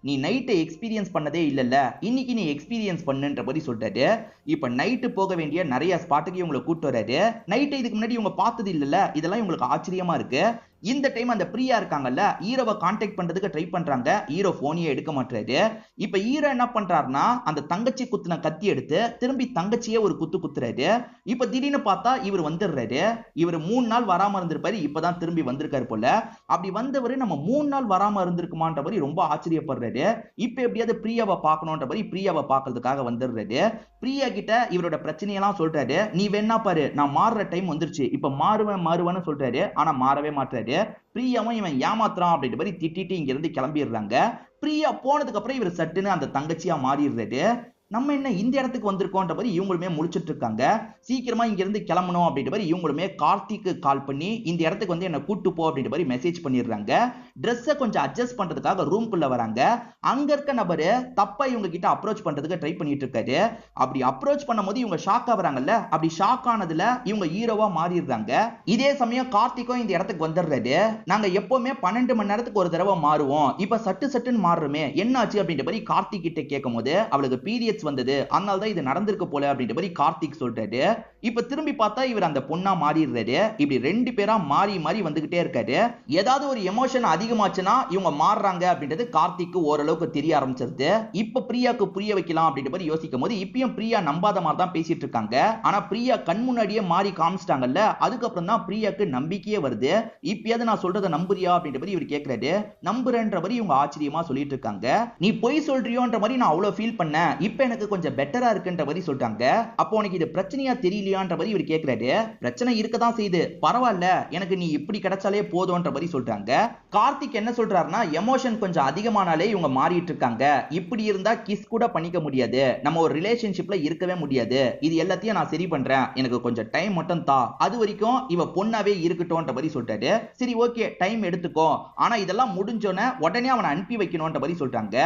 நீ நைட்டை எக்ஸ்பீரியன்ஸ் பண்ணதே இல்லல்ல, இன்னைக்கு நீ எக்ஸ்பீரியன்ஸ் பண்ணுன்ற மாதிரி சொல்றாரு. இப்ப நைட்டு போக வேண்டிய நிறைய ஸ்பாட்டுக்கு இவங்களை கூட்டு வராரு. நைட்டை இதுக்கு முன்னாடி இவங்க பார்த்தது இல்லல்ல, இதெல்லாம் இவங்களுக்கு ஆச்சரியமா இருக்கு. இந்த டைம் அந்த பிரியா இருக்காங்கல்ல, ஹீரோவை கான்டாக்ட் பண்றதுக்கு ட்ரை பண்றாங்க. ஹீரோ போனியே எடுக்க மாட்டாரு. இப்ப ஹீரோ என்ன பண்றாருன்னா, அந்த தங்கச்சி குத்துன கத்தி எடுத்து திரும்பி தங்கச்சியே ஒரு குத்து குத்துறாரு. இப்ப திடீர்னு பார்த்தா இவர் வந்துடுறாரு. இவர் 3 நாள் வராம இருந்திருப்பாரு, இப்பதான் திரும்பி வந்திருக்காரு போல. அப்படி வந்தவரு நம்ம 3 நாள் வராம இருந்திருக்குமான்ற மாதிரி ரொம்ப ஆச்சரியப்படுறாரு. இப்ப எப்படியாவது பிரியாவை பார்க்கணும்ன்ற மாதிரி பிரியாவை பார்க்கறதுக்காக வந்துடுறாரு. பிரியா கிட்ட இவரோட பிரச்சனையெல்லாம் சொல்றாரு. நீ வேணா பாரு, நான் மாறுற டைம் வந்துருச்சு, இப்ப மாறுவேன்னு சொல்றாரு. ஆனா மாறவே மாட்டாரு. பிரியாவும் இவன் ஏமாத்துறான் அப்படின்ற மாதிரி திட்டிட்டு இங்க இருந்து கிளம்பிடுறாங்க. பிரியா போனதுக்கு அப்புறம் இவர் சட்டுன்னு அந்த தங்கச்சியா மாறிடுறாரு. நம்ம என்ன இந்த இடத்துக்கு வந்திருக்கோன்ற மாதிரி இவங்களுமே முழிச்சிட்டு இருக்காங்க. சீக்கிரமா இங்க இருந்து கிளம்பணும் அப்படின்ற மாதிரி இவங்களுமே கார்த்திக்கு கால் பண்ணி இந்த இடத்துக்கு வந்து என்ன கூட்டு போ அப்படின்ற மாதிரி மெசேஜ் பண்ணிடுறாங்க. ட்ரெஸ்ஸை கொஞ்சம் அட்ஜஸ்ட் பண்றதுக்காக ரூம்குள்ள வராங்க. அங்க இருக்க நபரு தப்பா இவங்க கிட்ட அப்ரோச் பண்றதுக்கு ட்ரை பண்ணிட்டு இருக்காரு. அப்படி அப்ரோச் பண்ணும்போது இவங்க ஷாக் ஆகுறாங்கல்ல, அப்படி ஷாக் ஆனதுல இவங்க ஹீரோவா மாறிடுறாங்க. இதே சமயம் கார்த்திக்கும் இந்த இடத்துக்கு வந்துடுறாரு. நாங்க எப்பவுமே 12 மணி நேரத்துக்கு ஒரு தடவை மாறுவோம், இப்ப சட்டுன்னு மாறுறோமே, என்னாச்சு அப்படின்ற மாதிரி கார்த்திக் கிட்ட கேட்கும் போது அவளுக்கு பீரியட்ஸ் வந்தது, அதனால தான் இது நடந்திருக்கு போல அப்படின்ற மாதிரி கார்த்திக் சொல்றாரு. இப்ப திரும்பி பார்த்தா இவர் அந்த பொண்ணா மாறிடுறாரு. இப்படி ரெண்டு பேரா மாறி மாறி வந்துகிட்டே இருக்காரு. ஏதாவது ஒரு எமோஷன் அதிகமாச்சுன்னா இவங்க மாறுறாங்க அப்படின்றது கார்த்திக்கு ஓரளவுக்கு தெரிய ஆரம்பிச்சிருது. இப்ப பிரியாக்கு புரிய வைக்கலாம் அப்படின்ற மாதிரி யோசிக்கும் போது இப்பயும் பிரியா நம்பாத மாதிரி தான் பேசிட்டு இருக்காங்க. ஆனா பிரியா கண் முன்னாடியே மாறி காமிச்சிட்டாங்கல்ல, அதுக்கப்புறம் தான் பிரியாக்கு நம்பிக்கையே வருது. இப்பயாவது நான் சொல்றதை நம்புறியா அப்படின்ற மாதிரி இவர் கேட்கிறாரு. நம்புறேன்ற மாதிரி இவங்க ஆச்சரியமா சொல்லிட்டு இருக்காங்க. நீ பொய் சொல்றியோன்ற மாதிரி நான் அவ்வளவு ஃபீல் பண்ணேன், இப்ப எனக்கு கொஞ்சம் பெட்டரா இருக்குன்ற மாதிரி சொல்றாங்க. அப்போ உனக்கு இது பிரச்சனையா தெரியலையான்ற மாதிரி இவர் கேட்கிறாரு. பிரச்சனை இருக்கதான் செய்யுது, பரவாயில்ல, எனக்கு நீ இப்படி கிடைச்சாலே போதும்ன்ற மாதிரி சொல்றாங்க. கார்த்திக் என்ன சொல்றாருன்னா, எமோஷன் கொஞ்சம் அதிகமானாலே இவங்க மாறிட்டு இருக்காங்க, இப்படி இருந்தா கிஸ் கூட பண்ணிக்க முடியாது, நம்ம ஒரு ரிலேஷன்ஷிப்ல இருக்கவே முடியாது, இது எல்லாத்தையும் நான் சரி பண்றேன், எனக்கு கொஞ்சம் டைம் மட்டும் தா, அது வரைக்கும் இவ பொண்ணாவே இருக்கட்டும்ன்ற மாதிரி சொல்றாரு. சரி ஓகே, டைம் எடுத்துக்கோ, ஆனா இதெல்லாம் முடிஞ்சோன்னே உடனே அவனை அனுப்பி வைக்கணும்ன்ற மாதிரி சொல்றாங்க.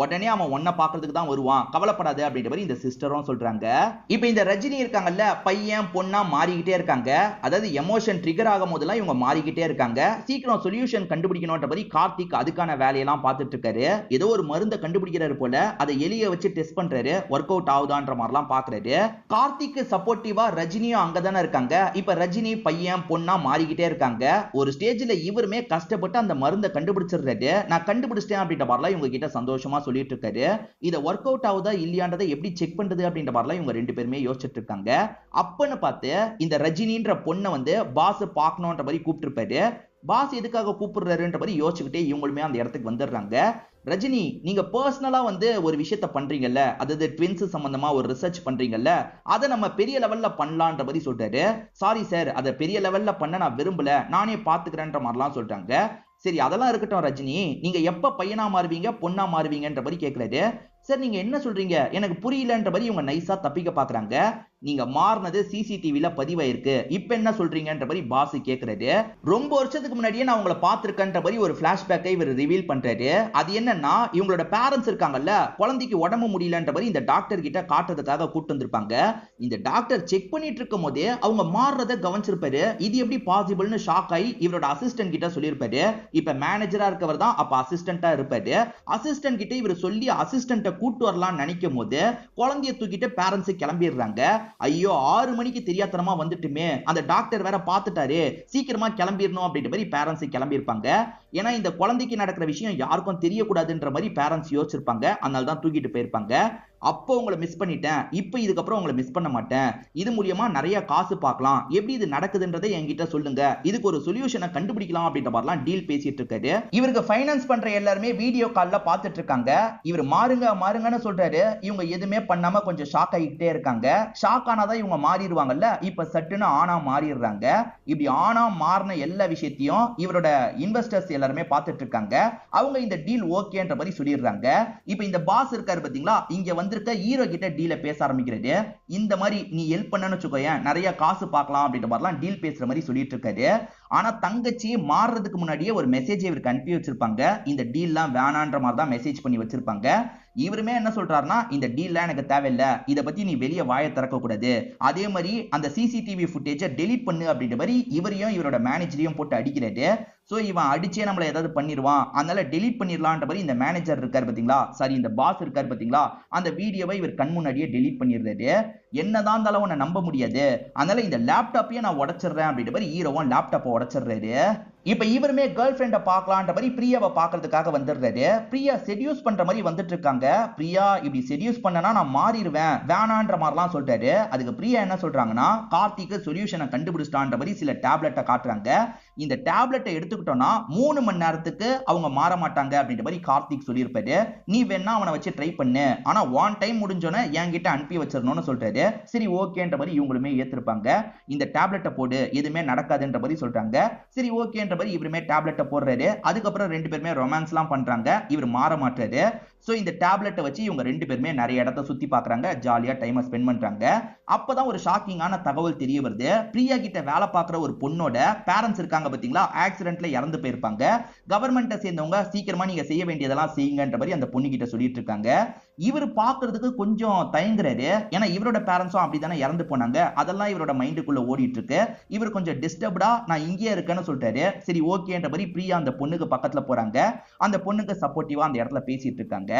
உடனே அவன் ஒன்ன பாக்குறதுக்கு தான் வருவான், கவலைப்படாத, பயப்படாத அப்படின்ற மாதிரி இந்த சிஸ்டரும் சொல்றாங்க. இப்போ இந்த ரஜினி இருக்காங்கல்ல, பையன் பொண்ணா மாறிக்கிட்டே இருக்காங்க. அதாவது எமோஷன் ட்ரிகர் ஆகும் போதெல்லாம் இவங்க மாறிக்கிட்டே இருக்காங்க. சீக்கிரம் சொல்யூஷன் கண்டுபிடிக்கணும்ன்ற மாதிரி கார்த்திக் அதுக்கான வேலையெல்லாம் பார்த்துட்டு இருக்காரு. ஏதோ ஒரு மருந்தை கண்டுபிடிக்கிறாரு போல, அதை எலிய வச்சு டெஸ்ட் பண்றாரு. ஒர்க் அவுட் ஆகுதான்ற மாதிரிலாம் பாக்குறாரு. கார்த்திக் சப்போர்ட்டிவா ரஜினியும் அங்கதானே இருக்காங்க. இப்ப ரஜினி பையன் பொண்ணா மாறிக்கிட்டே இருக்காங்க. ஒரு ஸ்டேஜ்ல இவருமே கஷ்டப்பட்டு அந்த மருந்தை கண்டுபிடிச்சிடுறாரு. நான் கண்டுபிடிச்சிட்டேன் அப்படின்ற மாதிரிலாம் இவங்க கிட்ட சந்தோஷமா சொல்லிட்டு இருக்காரு. இதை ஒர்க் அவுட் ஆகுதா இல்லையான்றதை எப்படி செக் பண்றது அப்படின்ற மாதிரிலாம் இவங்க ரெண்டு பேருமே யோசிச்சுட்டு இருக்காங்க. அப்பன்னு பார்த்து இந்த ரஜினின்ற பொண்ணை வந்து பாஸ் பார்க்கணும்ன்ற மாதிரி கூப்பிட்டுருப்பாரு. பாஸ் எதுக்காக கூப்பிடுறாருன்ற மாதிரி யோசிச்சுக்கிட்டே இவங்களுமே அந்த இடத்துக்கு வந்துடுறாங்க. ரஜினி, நீங்க பர்சனலா வந்து ஒரு விஷயத்த பண்றீங்கல்ல, அதாவது ட்வின்ஸ் சம்பந்தமா ஒரு ரிசர்ச் பண்றீங்கல்ல, அதை நம்ம பெரிய லெவல்ல பண்ணலான்ற மாதிரி சொல்றாரு. சாரி சார், அதை பெரிய லெவல்ல பண்ண நான் விரும்பல, நானே பாத்துக்கிறேன்ற மாதிரிலாம் சொல்றாங்க. சரி, அதெல்லாம் இருக்கட்டும் ரஜினி, நீங்க எப்ப பையனா மாறுவீங்க பொண்ணா மாறுவீங்கன்ற மாதிரி கேட்கிறாரு. சார் நீங்க என்ன சொல்றீங்க, எனக்கு புரியலன்ற மாதிரி இவங்க நைஸா தப்பிக்க பாக்குறாங்க. நீங்க மாறினது சிசிடிவில பதிவாயிருக்கு, இப்ப என்ன சொல்றீங்கன்ற மாதிரி பாஸ் கேக்குறாரு. ரொம்ப வருஷத்துக்கு முன்னாடியே நான் உங்களை பார்த்திருக்கேன்ற மாதிரி ஒரு பிளாஷ்பேக்கை இவர் ரிவீல் பண்றாரு. அது என்னன்னா, இவங்களோட பேரண்ட்ஸ் இருக்காங்கல்ல, குழந்தைக்கு உடம்பு முடியலன்ற மாதிரி இந்த டாக்டர் கிட்ட காட்டுறதுக்காக கூட்டு வந்திருப்பாங்க. இந்த டாக்டர் செக் பண்ணிட்டு இருக்கும் போதே அவங்க மாறுறத கவனிச்சிருப்பாரு. இது எப்படி பாசிபிள்னு ஷாக் ஆகி இவரோட அசிஸ்டன்ட் கிட்ட சொல்லியிருப்பாரு. இப்ப மேனேஜரா இருக்கவர் தான் அப்ப அசிஸ்டன்டா இருப்பாரு. அசிஸ்டன்ட் கிட்ட இவர் சொல்லி அசிஸ்டன்ட கூட்டு வரலாம்னு நினைக்கும் போது குழந்தைய தூக்கிட்டு பேரண்ட்ஸ் கிளம்பிடுறாங்க. ஐயோ, 6 மணிக்கு தெரியாதனமா வந்துட்டுமே, அந்த டாக்டர் வேற பார்த்துட்டாரு, சீக்கிரமா கிளம்பிடணும் அப்படின்ற மாதிரி பேரண்ட்ஸ் கிளம்பி இருப்பாங்க. ஏன்னா இந்த குழந்தைக்கு நடக்கிற விஷயம் யாருக்கும் தெரியக்கூடாதுன்ற மாதிரி பேரண்ட்ஸ் யோசிச்சிருப்பாங்க. அதனால தான் தூக்கிட்டு போயிருப்பாங்க. அப்போ உங்களை மிஸ் பண்ணிட்டேன், இப்போ இதுக்கப்புறம் உங்களை மிஸ் பண்ண மாட்டேன், இது மூலியமா நிறைய காசு பார்க்கலாம், எப்படி இது நடக்குதுன்றதை என்கிட்ட சொல்லுங்க, இதுக்கு ஒரு சொல்யூஷனை கண்டுபிடிக்கலாம் அப்படின்ற மாதிரிலாம் டீல் பேசிட்டு இருக்காரு. இவருக்கு ஃபைனான்ஸ் பண்ற எல்லாருமே வீடியோ கால்ல பார்த்துட்டு இருக்காங்க. இவர் மாறுங்க மாறுங்கன்னு சொல்றாரு. இவங்க எதுவுமே பண்ணாம கொஞ்சம் ஷாக் ஆகிட்டே இருக்காங்க. ஷாக் ஆனாதான் இவங்க மாறிடுவாங்கல்ல, இப்ப சட்டுன்னு ஆனா மாறிடுறாங்க. இப்படி ஆனா மாறின எல்லா விஷயத்தையும் இவரோட இன்வெஸ்டர்ஸ் எல்லாருமே பார்த்துட்டு இருக்காங்க. அவங்க இந்த டீல் ஓகேன்ற மாதிரி சொல்லிடுறாங்க. இப்ப இந்த பாஸ் இருக்காரு பாத்தீங்களா, இங்க வந்து ஹீரோ கிட்ட டீல பேச ஆரம்பிக்கிறது. இந்த மாதிரி நீ ஹெல்ப் பண்ணனு வச்சுக்கோயேன், நிறைய காசு பார்க்கலாம் அப்படின்ற மாதிரிலாம் டீல் பேசுற மாதிரி சொல்லிட்டு இருக்காரு. ஆனா தங்கச்சி மாறுறதுக்கு முன்னாடியே ஒரு மெசேஜ் இவருக்கு அனுப்பி வச்சிருப்பாங்க. இந்த டீல்லாம் வேணான்ற மாதிரி தான் மெசேஜ் பண்ணி வச்சிருப்பாங்க. இவருமே என்ன சொல்றாருன்னா, இந்த டீல்லாம் எனக்கு தேவையில்லை, இதை பத்தி நீ வெளியே வாயை திறக்க கூடாது, அதே மாதிரி அந்த சிசிடிவி ஃபுட்டேஜை டெலீட் பண்ணு அப்படின்ற மாதிரி இவரையும் இவரோட மேனேஜரையும் போட்டு அடிக்கிறாரு. சோ இவன் அடிச்சே நம்மள ஏதாவது பண்ணிடுவான், அதனால டெலீட் பண்ணிடலான்ற மாதிரி இந்த மேனேஜர் இருக்காரு பாத்தீங்களா, சாரி இந்த பாஸ் இருக்காரு பாத்தீங்களா, அந்த வீடியோவை இவர் கண் முன்னாடியே டெலீட் பண்ணிடுறாரு. என்னதான் இருந்தாலும் உன்னை நம்ப முடியாது, அதனால இந்த லேப்டாப்பையே நான் உடைச்சிடுறேன் அப்படின்ற மாதிரி ஹீரோவும் லேப்டாப்பை உடைச்சிடுறாரு. இப்ப இவருமே கேர்ள் ஃபிரெண்ட பார்க்கலான்ற மாதிரி பிரியாவை பார்க்கறதுக்காக வந்துடுறாரு. பிரியா செடியூஸ் பண்ற மாதிரி வந்துட்டு இருக்காங்க. பிரியா இப்படி செடியூஸ் பண்ணனா நான் மாறிடுவேன், வேணான்ற மாதிரிலாம் சொல்றாரு. அதுக்கு பிரியா என்ன சொல்றாங்கன்னா, கார்த்திக்கு சொல்யூஷனை கண்டுபிடிச்சிட்டான்ற மாதிரி சில டேப்லெட்டை காட்டுறாங்க. இந்த டேப்லெட்டை எடுத்துக்கிட்டோம்னா 3 மணி நேரத்துக்கு அவங்க மாற மாட்டாங்க அப்படின்ற மாதிரி கார்த்திக் சொல்லியிருப்பாரு. நீ வேணா அவனை வச்சு ட்ரை பண்ணு, ஆனா 1 டைம் முடிஞ்சோன்னு என்கிட்ட அனுப்பி வச்சிடணும்னு சொல்றாரு. சரி ஓகேன்ற மாதிரி இவங்களுமே ஏத்திருப்பாங்க. இந்த டேப்லெட்டை போடு, எதுவுமே நடக்காதுன்ற மாதிரி சொல்றாங்க. சரி ஓகேன்ற மாதிரி இவருமே டேப்லெட்டை போடுறாரு. அதுக்கப்புறம் 2 பேருமே ரொமான்ஸ்லாம் பண்றாங்க. இவர் மாற மாட்டாரு. சோ இந்த டேப்லெட்டை வச்சு இவங்க 2 பேருமே நிறைய இடத்தை சுத்தி பார்க்கறாங்க, ஜாலியா டைமை ஸ்பெண்ட் பண்றாங்க. அப்பதான் ஒரு ஷாக்கிங்கான தகவல் தெரிய வருது. பிரியா கிட்ட வேலை பார்க்குற ஒரு பொண்ணோட பேரண்ட்ஸ் இருக்காங்க பாத்தீங்களா, ஆக்சிடென்ட்ல இறந்து போயிருப்பாங்க. கவர்மெண்ட்டை சேர்ந்தவங்க சீக்கிரமா நீங்க செய்ய வேண்டியதெல்லாம் செய்யுங்கன்ற மாதிரி அந்த பொண்ணு கிட்ட சொல்லிட்டு இருக்காங்க. இவர் பார்க்கிறதுக்கு கொஞ்சம் தயங்குறாரு. ஏன்னா இவரோட பேரண்ட்ஸும் அப்படித்தானே இறந்து போனாங்க. அதெல்லாம் இவரோட மைண்டுக்குள்ள ஓடிட்டு இருக்கு. இவர் கொஞ்சம் டிஸ்டர்ப்டா நான் இங்கே இருக்கேன்னு சொல்றாரு. சரி ஓகேன்ற மாதிரி பிரியா அந்த பொண்ணுக்கு பக்கத்துல போறாங்க. அந்த பொண்ணுக்கு சப்போர்ட்டிவா அந்த இடத்துல பேசிட்டு இருக்காங்க.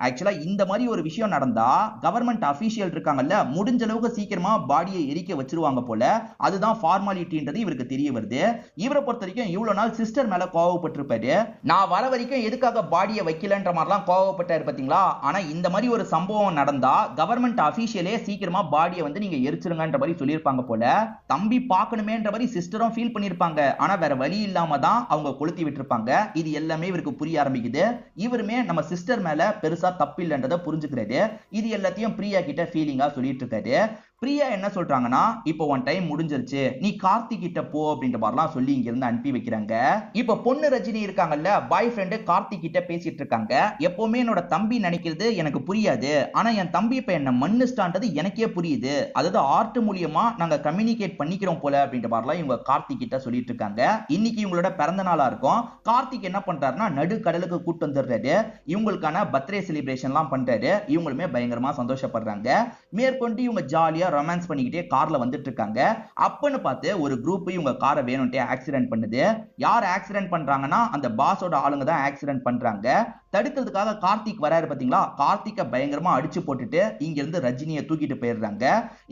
ஆக்சுவலா இந்த மாதிரி ஒரு விஷயம் நடந்தா கவர்மெண்ட் அபிஷியல் இருக்காங்கல்ல, முடிஞ்ச அளவுக்கு சீக்கிரமா பாடியை எரிக்க வச்சிருவாங்க போல. அதுதான் ஃபார்மாலிட்டின்றது இவருக்கு தெரிய வருது. இவரை பொறுத்த வரைக்கும் இவ்வளவு நாள் சிஸ்டர் மேல கோவப்பட்டிருப்பாரு. நான் வர வரைக்கும் எதுக்காக பாடியை வைக்கலன்ற மாதிரிலாம் கோவப்பட்டாரு பாத்தீங்களா. ஆனா இந்த மாதிரி ஒரு சம்பவம் நடந்தா கவர்மெண்ட் அபிஷியலே சீக்கிரமா பாடியை வந்து நீங்க எரிச்சிருங்கன்ற மாதிரி சொல்லியிருப்பாங்க போல. தம்பி பார்க்கணுமேன்ற மாதிரி சிஸ்டரும் ஃபீல் பண்ணிருப்பாங்க. ஆனா வேற வழி இல்லாம தான் அவங்க கொளுத்தி விட்டுருப்பாங்க. இது எல்லாமே இவருக்கு புரிய ஆரம்பிக்குது. இவருமே நம்ம சிஸ்டர் மேல பெருசா தப்பு இல்லைன்றதை புரிஞ்சுக்கிறாரு. இது எல்லாத்தையும் பிரியா கிட்ட ஃபீலிங்கா சொல்லிட்டு இருக்காரு. பிரியா என்ன சொல்றாங்கன்னா, இப்போ உன் டைம் முடிஞ்சிருச்சு, நீ கார்த்திக் கிட்ட போ அப்படின்ற மாதிரிலாம் சொல்லி இங்க இருந்து அனுப்பி வைக்கிறாங்க. இப்ப பொண்ணு ரஜினி இருக்காங்கல்ல, பாய் ஃப்ரெண்டு கார்த்திக் கிட்ட பேசிட்டு இருக்காங்க. எப்பவுமே என்னோட தம்பி நினைக்கிறது எனக்கு புரியாது, ஆனா என் தம்பி இப்ப என்ன மன்னிச்சிட்டான்றது எனக்கே புரியுது, அதாவது ஆர்ட் மூலியமா நாங்க கம்யூனிகேட் பண்ணிக்கிறோம் போல அப்படின்ற மாதிரிலாம் இவங்க கார்த்திக் கிட்ட சொல்லிட்டு இருக்காங்க. இன்னைக்கு இவங்களோட பிறந்த நாளா இருக்கும். கார்த்திக் என்ன பண்றாருன்னா நடு கடலுக்கு கூட்டு வந்துடுறாரு. இவங்களுக்கான பர்த்டே செலிப்ரேஷன்லாம் பண்றாரு. இவங்களுமே பயங்கரமா சந்தோஷப்படுறாங்க. மேற்கொண்டு இவங்க ஜாலியா ரொமான்ஸ் பண்ணிக்கிட்டே கார்ல வந்துட்டு இருக்காங்க. அப்பன்னு பார்த்து ஒரு குரூப் இவங்க காரை வேணும்ட்டே ஆக்சிடென்ட் பண்ணுது. யார் ஆக்சிடென்ட் பண்றாங்கன்னா அந்த பாஸோட ஆளுங்க தான் ஆக்சிடென்ட் பண்றாங்க. தடுக்கிறதுக்காக கார்த்திக் வராரு பாத்தீங்களா, கார்த்திக்க பயங்கரமா அடிச்சு போட்டுட்டு இங்க இருந்து ரஜினியை தூக்கிட்டு போயிடுறாங்க.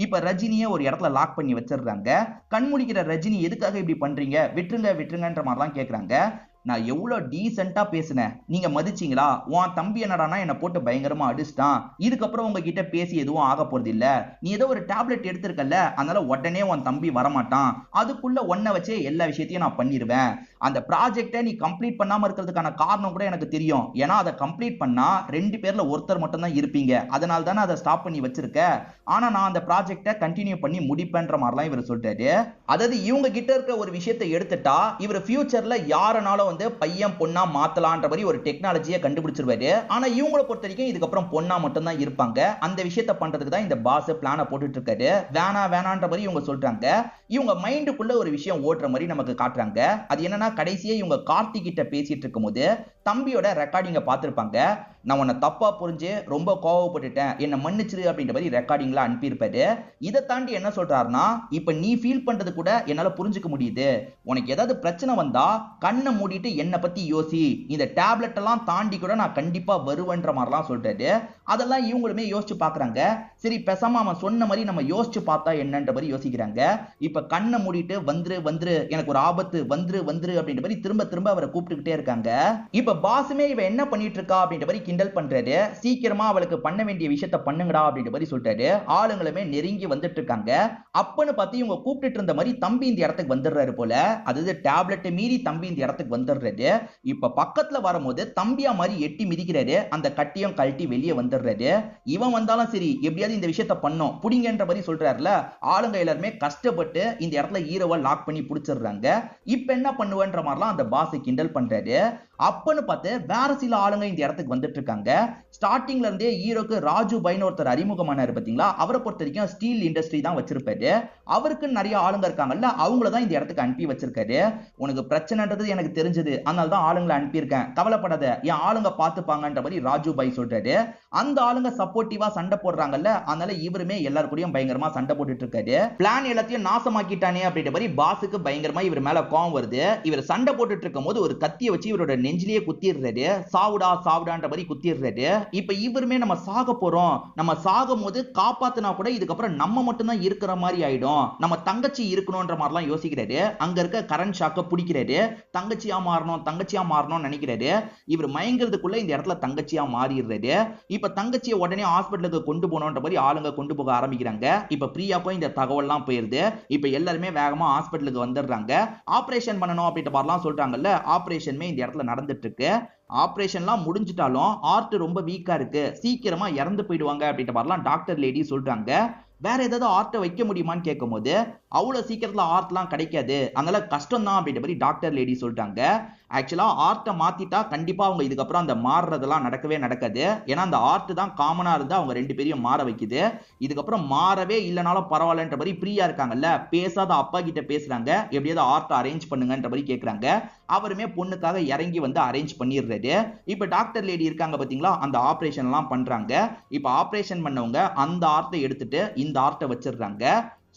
இப்ப ரஜினியை ஒரு இடத்துல லாக் பண்ணி வச்சிடுறாங்க. கண்முழிக்கிற ரஜினி எதுக்காக இப்படி பண்றீங்க, விட்டுருங்க விட்டுருங்கன்ற மாதிரிலாம் கேக்குறாங்க. நான் எவ்வளவு டீசென்ட்டா பேசினேன், நீங்க மதிச்சீங்களா? உன் தம்பி என்னடானா என்ன போட்டு பயங்கரமா அடிச்சிட்டான். இதுக்கப்புறம் உங்ககிட்ட பேசி எதுவும் ஆக போறது இல்ல. நீ ஏதோ ஒரு டேப்லெட் எடுத்திருக்கல, அதனால உடனே உன் தம்பி வரமாட்டான். அதுக்குள்ள ஒன்ன வச்சே எல்லா விஷயத்தையும் நான் பண்ணிடுவேன். அந்த ப்ராஜெக்டை நீ கம்ப்ளீட் பண்ணாம இருக்கிறதுக்கான காரணம் கூட எனக்கு தெரியும். ஏன்னா அதை கம்ப்ளீட் பண்ணா 2 பேர்ல ஒருத்தர் மட்டும் தான் இருப்பீங்க. அதனால தானே அதை ஸ்டாப் பண்ணி வச்சிருக்க. ஆனா நான் அந்த ப்ராஜெக்டை கண்டினியூ பண்ணி முடிப்பேன்ற மாதிரிலாம் இவர் சொல்றாரு. அதாவது இவங்க கிட்ட இருக்க ஒரு விஷயத்தை எடுத்துட்டா இவர் ஃபியூச்சர்ல யாரனாலும் பையன் பொண்ணா மாத்தலான்ற மாதிரி ஒரு டெக்னாலஜியை கண்டுபிடிச்சிருவாரு. ஆனா இவங்களை பொறுத்த வரைக்கும் இதுக்கப்புறம் பொண்ணா மட்டும் தான் இருப்பாங்க. அந்த விஷயத்தை பண்றதுக்கு தான் இந்த பாஸ் பிளான போட்டுட்டு இருக்காரு. வேணான்ற மாதிரி இவங்க சொல்றாங்க. இவங்க மைண்டுக்குள்ள ஒரு விஷயம் ஓடுற மாதிரி நமக்கு காட்டுறாங்க. அது என்னன்னா, கடைசியே இவங்க கார்த்திக் கிட்ட பேசிட்டு இருக்கும்போது தம்பியோட ரெக்கார்டிங்க பார்த்திருப்பாங்க. நான் உன்னை தப்பா புரிஞ்சு ரொம்ப கோவப்பட்டுட்டேன், என்ன மன்னிச்சிரு அப்படின்ற மாதிரி ரெக்கார்டிங்ல அனுப்பியிருப்பாரு. இதை தாண்டி என்ன சொல்றாருன்னா, இப்ப நீ ஃபீல் பண்றது கூட என்னால புரிஞ்சுக்க முடியுது. உனக்கு ஏதாவது பிரச்சனை வந்தா கண்ணை மூடிட்டு என்னை பத்தி யோசி. இந்த டேப்லெட் எல்லாம் தாண்டி கூட நான் கண்டிப்பா வருவேன்ற மாதிரிலாம் சொல்றாரு. அதெல்லாம் இவங்களுமே யோசிச்சு பாக்குறாங்க. சரி பேசாம அவன் சொன்ன மாதிரி நம்ம யோசிச்சு பார்த்தா என்னன்ற மாதிரி யோசிக்கிறாங்க. இப்ப கண்ணை மூடிட்டு வந்துரு வந்துரு, எனக்கு ஒரு ஆபத்து, வந்துரு வந்துரு அப்படின்ற மாதிரி திரும்ப திரும்ப அவரை கூப்பிட்டுக்கிட்டே இருக்காங்க. இப்ப பாஸுமே இவ என்ன பண்ணிட்டு இருக்கா அப்படின்ற மாதிரி கிண்டல் பண்றாரு. சீக்கிரமா அவளுக்கு பண்ண வேண்டிய விஷயத்தை பண்ணுங்கடா அப்படின்ற மாதிரி சொல்றாரு. ஆளுங்களுமே நெருங்கி வந்துட்டு இருக்காங்க. அப்பன்னு பார்த்து இவங்க கூப்பிட்டு இருந்த மாதிரி தம்பி இந்த இடத்துக்கு வந்துடுறாரு போல. அதாவது டேப்லெட் மீறி தம்பி இந்த இடத்துக்கு வந்துடுறாரு. இப்ப பக்கத்துல வரும்போது தம்பியா மாதிரி எட்டி மிதிக்கிறாரு. அந்த கட்டியும் கழட்டி வெளியே வந்துடுறாரு. இவன் வந்தாலும் சரி எப்படியாவது இந்த விஷயத்தை பண்ணோம் புடிங்கன்ற மாதிரி சொல்றாருல. ஆளுங்க எல்லாருமே கஷ்டப்பட்டு இந்த இடத்துல ஹீரோவை லாக் பண்ணி பிடிச்சிடுறாங்க. இப்ப என்ன பண்ணுவேன்ற மாதிரிலாம் அந்த பாஸ் கிண்டல் பண்றாரு. அப்பன்னு பார்த்து வேற சில ஆளுங்க இந்த இடத்துக்கு வந்துட்டு இருக்காங்க. ஸ்டார்டிங்ல இருந்தே ஹீரோக்கு ராஜு பைன்னு ஒருத்தர் அறிமுகமானாரு பாத்தீங்களா, அவரை பொறுத்த வரைக்கும் ஸ்டீல் இண்டஸ்ட்ரி தான் வச்சிருப்பாரு. அவருக்கு நிறைய ஆளுங்க இருக்காங்கல்ல, அவங்கள தான் இந்த இடத்துக்கு அனுப்பி வச்சிருக்காரு. உனக்கு பிரச்சனைன்றது எனக்கு தெரிஞ்சது, அதனால தான் ஆளுங்களை அனுப்பியிருக்கேன், கவலைப்படாத, என் ஆளுங்க பார்த்துப்பாங்கன்ற மாதிரி ராஜு பை சொல்றாரு. அந்த ஆளுங்க சப்போர்ட்டிவா சண்டை போடுறாங்கல்ல, அதனால இவருமே எல்லாரு கூடயும் பயங்கரமா சண்டை போட்டுட்டு இருக்காரு. பிளான் எல்லாத்தையும் நாசமாக்கிட்டானே அப்படின்ற மாதிரி பாஸுக்கு பயங்கரமா இவர் மேல கோவம் வருது. இவர் சண்டை போட்டுட்டு இருக்கும் போது ஒரு கத்தியை வச்சு இவரோட நெஞ்சிலேயே குத்திடுறாரு. சாவுடா சாவுடான்ற மாதிரி குத்திடுறாரு. இப்ப இவருமே நம்ம சாக போறோம், நம்ம சாகும் போது காப்பாத்தினா கூட இதுக்கப்புறம் நம்ம மட்டும் தான் இருக்கிற மாதிரி ஆயிடும், நம்ம தங்கச்சி இருக்கணும்ன்ற மாதிரிலாம் யோசிக்கிறாரு. அங்க இருக்க கரண்ட் ஷாக்க பிடிக்கிறாரு. தங்கச்சியா மாறணும் நினைக்கிறாரு. இவர் மயங்கிறதுக்குள்ள இந்த இடத்துல தங்கச்சியா மாறிடுறாரு. இப்ப தங்கச்சியை உடனே ஹாஸ்பிட்டலுக்கு கொண்டு போனோன்ற மாதிரி ஆளுங்க கொண்டு போக ஆரம்பிக்கிறாங்க. இப்ப பிரியாக்கும் இந்த தகவல்லாம் போயிருது. இப்ப எல்லாருமே வேகமா ஹாஸ்பிட்டலுக்கு வந்துடுறாங்க. ஆபரேஷன் பண்ணணும் அப்படின்ற மாதிரிலாம் சொல்றாங்கல்ல, ஆபரேஷனுமே இந்த இடத்துல நடந்துட்டு இருக்கு. ஆபரேஷன்லாம் முடிஞ்சிட்டாலும் ஹார்ட் ரொம்ப வீக்கா இருக்கு, சீக்கிரமா இறந்து போயிடுவாங்க அப்படின்ற மாதிரிலாம் டாக்டர் லேடி சொல்றாங்க. வேற ஏதாவது ஆர்ட்டை வைக்க முடியுமான்னு கேட்கும் போது அவ்வளவு சீக்கிரத்துல ஆர்ட்லாம் கிடைக்காது, அதனால கஷ்டம் தான் அப்படின்ற மாதிரி டாக்டர் லேடி சொல்றாங்க. ஆக்சுவலா ஆர்ட்டை மாத்திட்டா கண்டிப்பா அவங்க இதுக்கப்புறம் அந்த மாறுறதெல்லாம் நடக்கவே நடக்காது. ஏன்னா அந்த ஆர்ட் தான் காமனா இருந்தா அவங்க 2 பேரையும் மாற வைக்குது. இதுக்கப்புறம் மாறவே இல்லைனாலும் பரவாயில்லன்ற மாதிரி பிரியா இருக்காங்கல்ல, பேசாத அப்பா கிட்ட பேசுறாங்க. எப்படியாவது ஆர்ட் அரேஞ்ச் பண்ணுங்கன்ற மாதிரி கேட்கறாங்க. அவருமே பொண்ணுக்காக இறங்கி வந்து அரேஞ்ச் பண்ணிடுறாரு. இப்ப டாக்டர் லேடி இருக்காங்க பாத்தீங்களா, அந்த ஆபரேஷன் எல்லாம் பண்றாங்க. இப்ப ஆபரேஷன் பண்ணவங்க அந்த ஆர்ட்டை எடுத்துட்டு இந்த ஆர்ட்டை வச்சிடுறாங்க.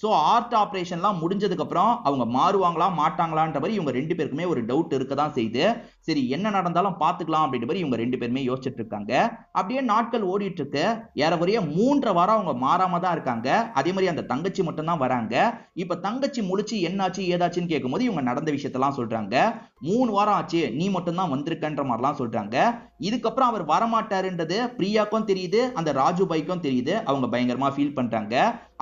சோ ஆர்ட் ஆபரேஷன்லாம் முடிஞ்சதுக்கு அப்புறம் அவங்க மாறுவாங்களா மாட்டாங்களான்ற மாதிரி இவங்க 2 பேருக்குமே ஒரு டவுட் இருக்க தான் செய்யுது. சரி என்ன நடந்தாலும் பாத்துக்கலாம் அப்படின்ற மாதிரி இவங்க 2 பேருமே யோசிச்சுட்டு இருக்காங்க. அப்படியே நாட்கள் ஓடிட்டு இருக்கு. ஏறக்குறைய 3 வாரம் அவங்க மாறாம தான் இருக்காங்க. அதே மாதிரி அந்த தங்கச்சி மட்டும் தான் வராங்க. இப்ப தங்கச்சி முழிச்சு என்னாச்சு ஏதாச்சுன்னு கேட்கும்போது இவங்க நடந்த விஷயத்தெல்லாம் சொல்றாங்க. 3 வாரம் ஆச்சு, நீ மட்டும் தான் வந்திருக்கன்ற மாதிரிலாம் சொல்றாங்க. இதுக்கப்புறம் அவர் வரமாட்டாருன்றது பிரியாக்கும் தெரியுது, அந்த ராஜு பைக்கும் தெரியுது. அவங்க பயங்கரமா ஃபீல் பண்றாங்க.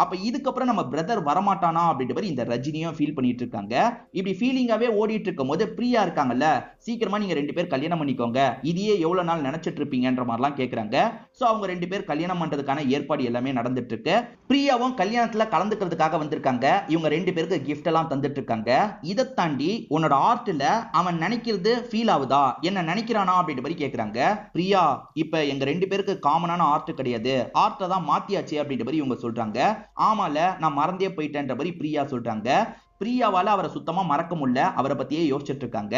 அப்ப இதுக்கப்புறம் நம்ம பிரதர் வரமாட்டானா அப்படின்ற மாதிரி இந்த ரஜினியும் ஃபீல் பண்ணிட்டு இருக்காங்க. இப்படி ஃபீலிங்காவே ஓடிட்டு இருக்கும் போது பிரியா இருக்காங்கல்ல, சீக்கிரமா நீங்க 2 பேர் கல்யாணம் பண்ணிக்கோங்க, இதையே எவ்வளவு நாள் நினைச்சிட்டு இருப்பீங்கன்ற மாதிரிலாம் கேக்குறாங்க. சோ அவங்க 2 பேர் கல்யாணம் பண்றதுக்கான ஏற்பாடு எல்லாமே நடந்துட்டு இருக்கு. பிரியாவும் கல்யாணத்துல கலந்துக்கிறதுக்காக வந்திருக்காங்க. இவங்க 2 பேருக்கு கிஃப்ட் எல்லாம் தந்துட்டு இருக்காங்க. இதை தாண்டி உன்னோட ஆர்ட்ல அவன் நினைக்கிறது ஃபீல் ஆகுதா, என்ன நினைக்கிறானா அப்படின்ற மாதிரி கேக்குறாங்க. பிரியா, இப்ப எங்க 2 பேருக்கு காமனான ஆர்ட் கிடையாது, ஆர்ட்டை தான் மாத்தியாச்சு அப்படின்ற மாதிரி இவங்க சொல்றாங்க. ஆமால, நான் மறந்தே போயிட்டேன்ற மாதிரி பிரியா சொல்றாங்க. பிரியாவால அவரை சுத்தமா மறக்க முடியல, அவரை பத்தியே யோசிச்சுட்டு இருக்காங்க.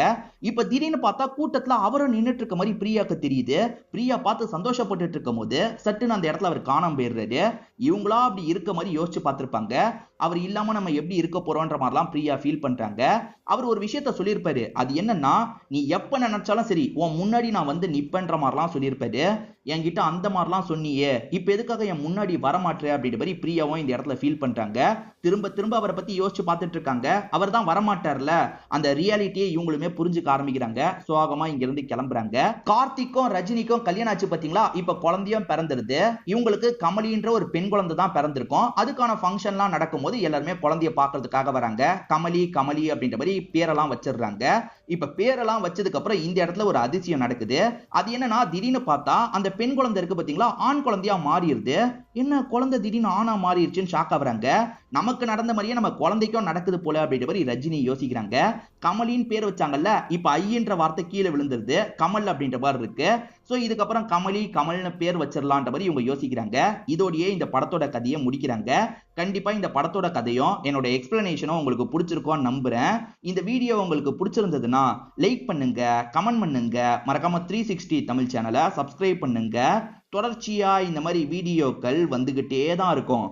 இப்ப திடீர்னு பார்த்தா கூட்டத்துல அவரும் நின்னுட்டு இருக்க மாதிரி பிரியாக்கு தெரியுது. பிரியா பார்த்து சந்தோஷப்பட்டு இருக்கும் போது சட்டுன்னு அந்த இடத்துல அவர் காணாம போயிடுறாரு. இவங்களா அப்படி இருக்க மாதிரி யோசிச்சு பார்த்திருப்பாங்க. அவர் இல்லாம நம்ம எப்படி இருக்க போறோம்ன்ற மாதிரிலாம் பிரியா ஃபீல் பண்றாங்க. அவர் ஒரு விஷயத்த சொல்லியிருப்பாரு, அது என்னன்னா, நீ எப்ப நினைச்சாலும் சரி உன் முன்னாடி நான் வந்து நிப்பேன்ற மாதிரிலாம் சொல்லியிருப்பாரு. என்கிட்ட அந்த மாதிரிலாம் சொன்னியே, இப்ப எதுக்காக என் முன்னாடி வரமாட்டே அப்படின்ற மாதிரி பிரியாவும் இந்த இடத்துல ஃபீல் பண்றாங்க. திரும்ப திரும்ப அவரை பத்தி யோசிச்சு பார்த்துட்டு இருக்காங்க. அவர் தான் வரமாட்டார்ல, அந்த ரியாலிட்டியை இவங்களுமே புரிஞ்சுக்க ஆரம்பிக்கிறாங்க. சோகமா இங்க இருந்து கிளம்புறாங்க. கார்த்திக்கும் ரஜினிக்கும் கல்யாணம் ஆச்சு பாத்தீங்களா, இப்ப குழந்தையும் பிறந்துருது. இவங்களுக்கு கமலின்ற ஒரு பெண் குழந்தை தான் பிறந்திருக்கும். அதுக்கான ஃபங்க்ஷன்லாம் நடக்கும்போது எல்லாருமே குழந்தைய பார்க்கிறதுக்காக வராங்க. கமலி கமலி அப்படின்ற மாதிரி பேரெல்லாம் வச்சிடுறாங்க. இப்ப பேரெல்லாம் வச்சதுக்கு அப்புறம் இந்த இடத்துல ஒரு அதிசயம் நடக்குது. அது என்னன்னா, திடீர்னு பார்த்தா அந்த பெண் குழந்தை இருக்கு பாத்தீங்களா, ஆண் குழந்தையா மாறிடுது. என்ன குழந்தை திடீர்னு ஆணா மாறிடுச்சுன்னு ஷாக் ஆகுறாங்க. நமக்கு நடந்த மாதிரியே நம்ம குழந்தைக்கும் நடக்குது போல அப்படின்ற மாதிரி ரஜினி யோசிக்கிறாங்க. கமலின்னு பேர் வச்சாங்கல்ல, இப்ப ஐன்ற வார்த்தை கீழே விழுந்துருது, கமல் அப்படின்ற மாதிரி இருக்கு. சோ இதுக்கப்புறம் கமலி கமல்னு பேர் வச்சிடலான்ற மாதிரி இவங்க யோசிக்கிறாங்க. இதோடயே இந்த படத்தோட கதையை முடிக்கிறாங்க. கண்டிப்பா இந்த படத்தோட கதையும் என்னோட எக்ஸ்பிளனேஷனும் உங்களுக்கு பிடிச்சிருக்கும்னு நம்புறேன். இந்த வீடியோ உங்களுக்கு பிடிச்சிருந்ததுன்னா லைக் பண்ணுங்க, கமெண்ட் பண்ணுங்க, மறக்காம 360 தமிழ் சேனலை சப்ஸ்கிரைப் பண்ணுங்க. தொடர்ச்சியா இந்த மாதிரி வீடியோக்கள் வந்துகிட்டே தான் இருக்கும்.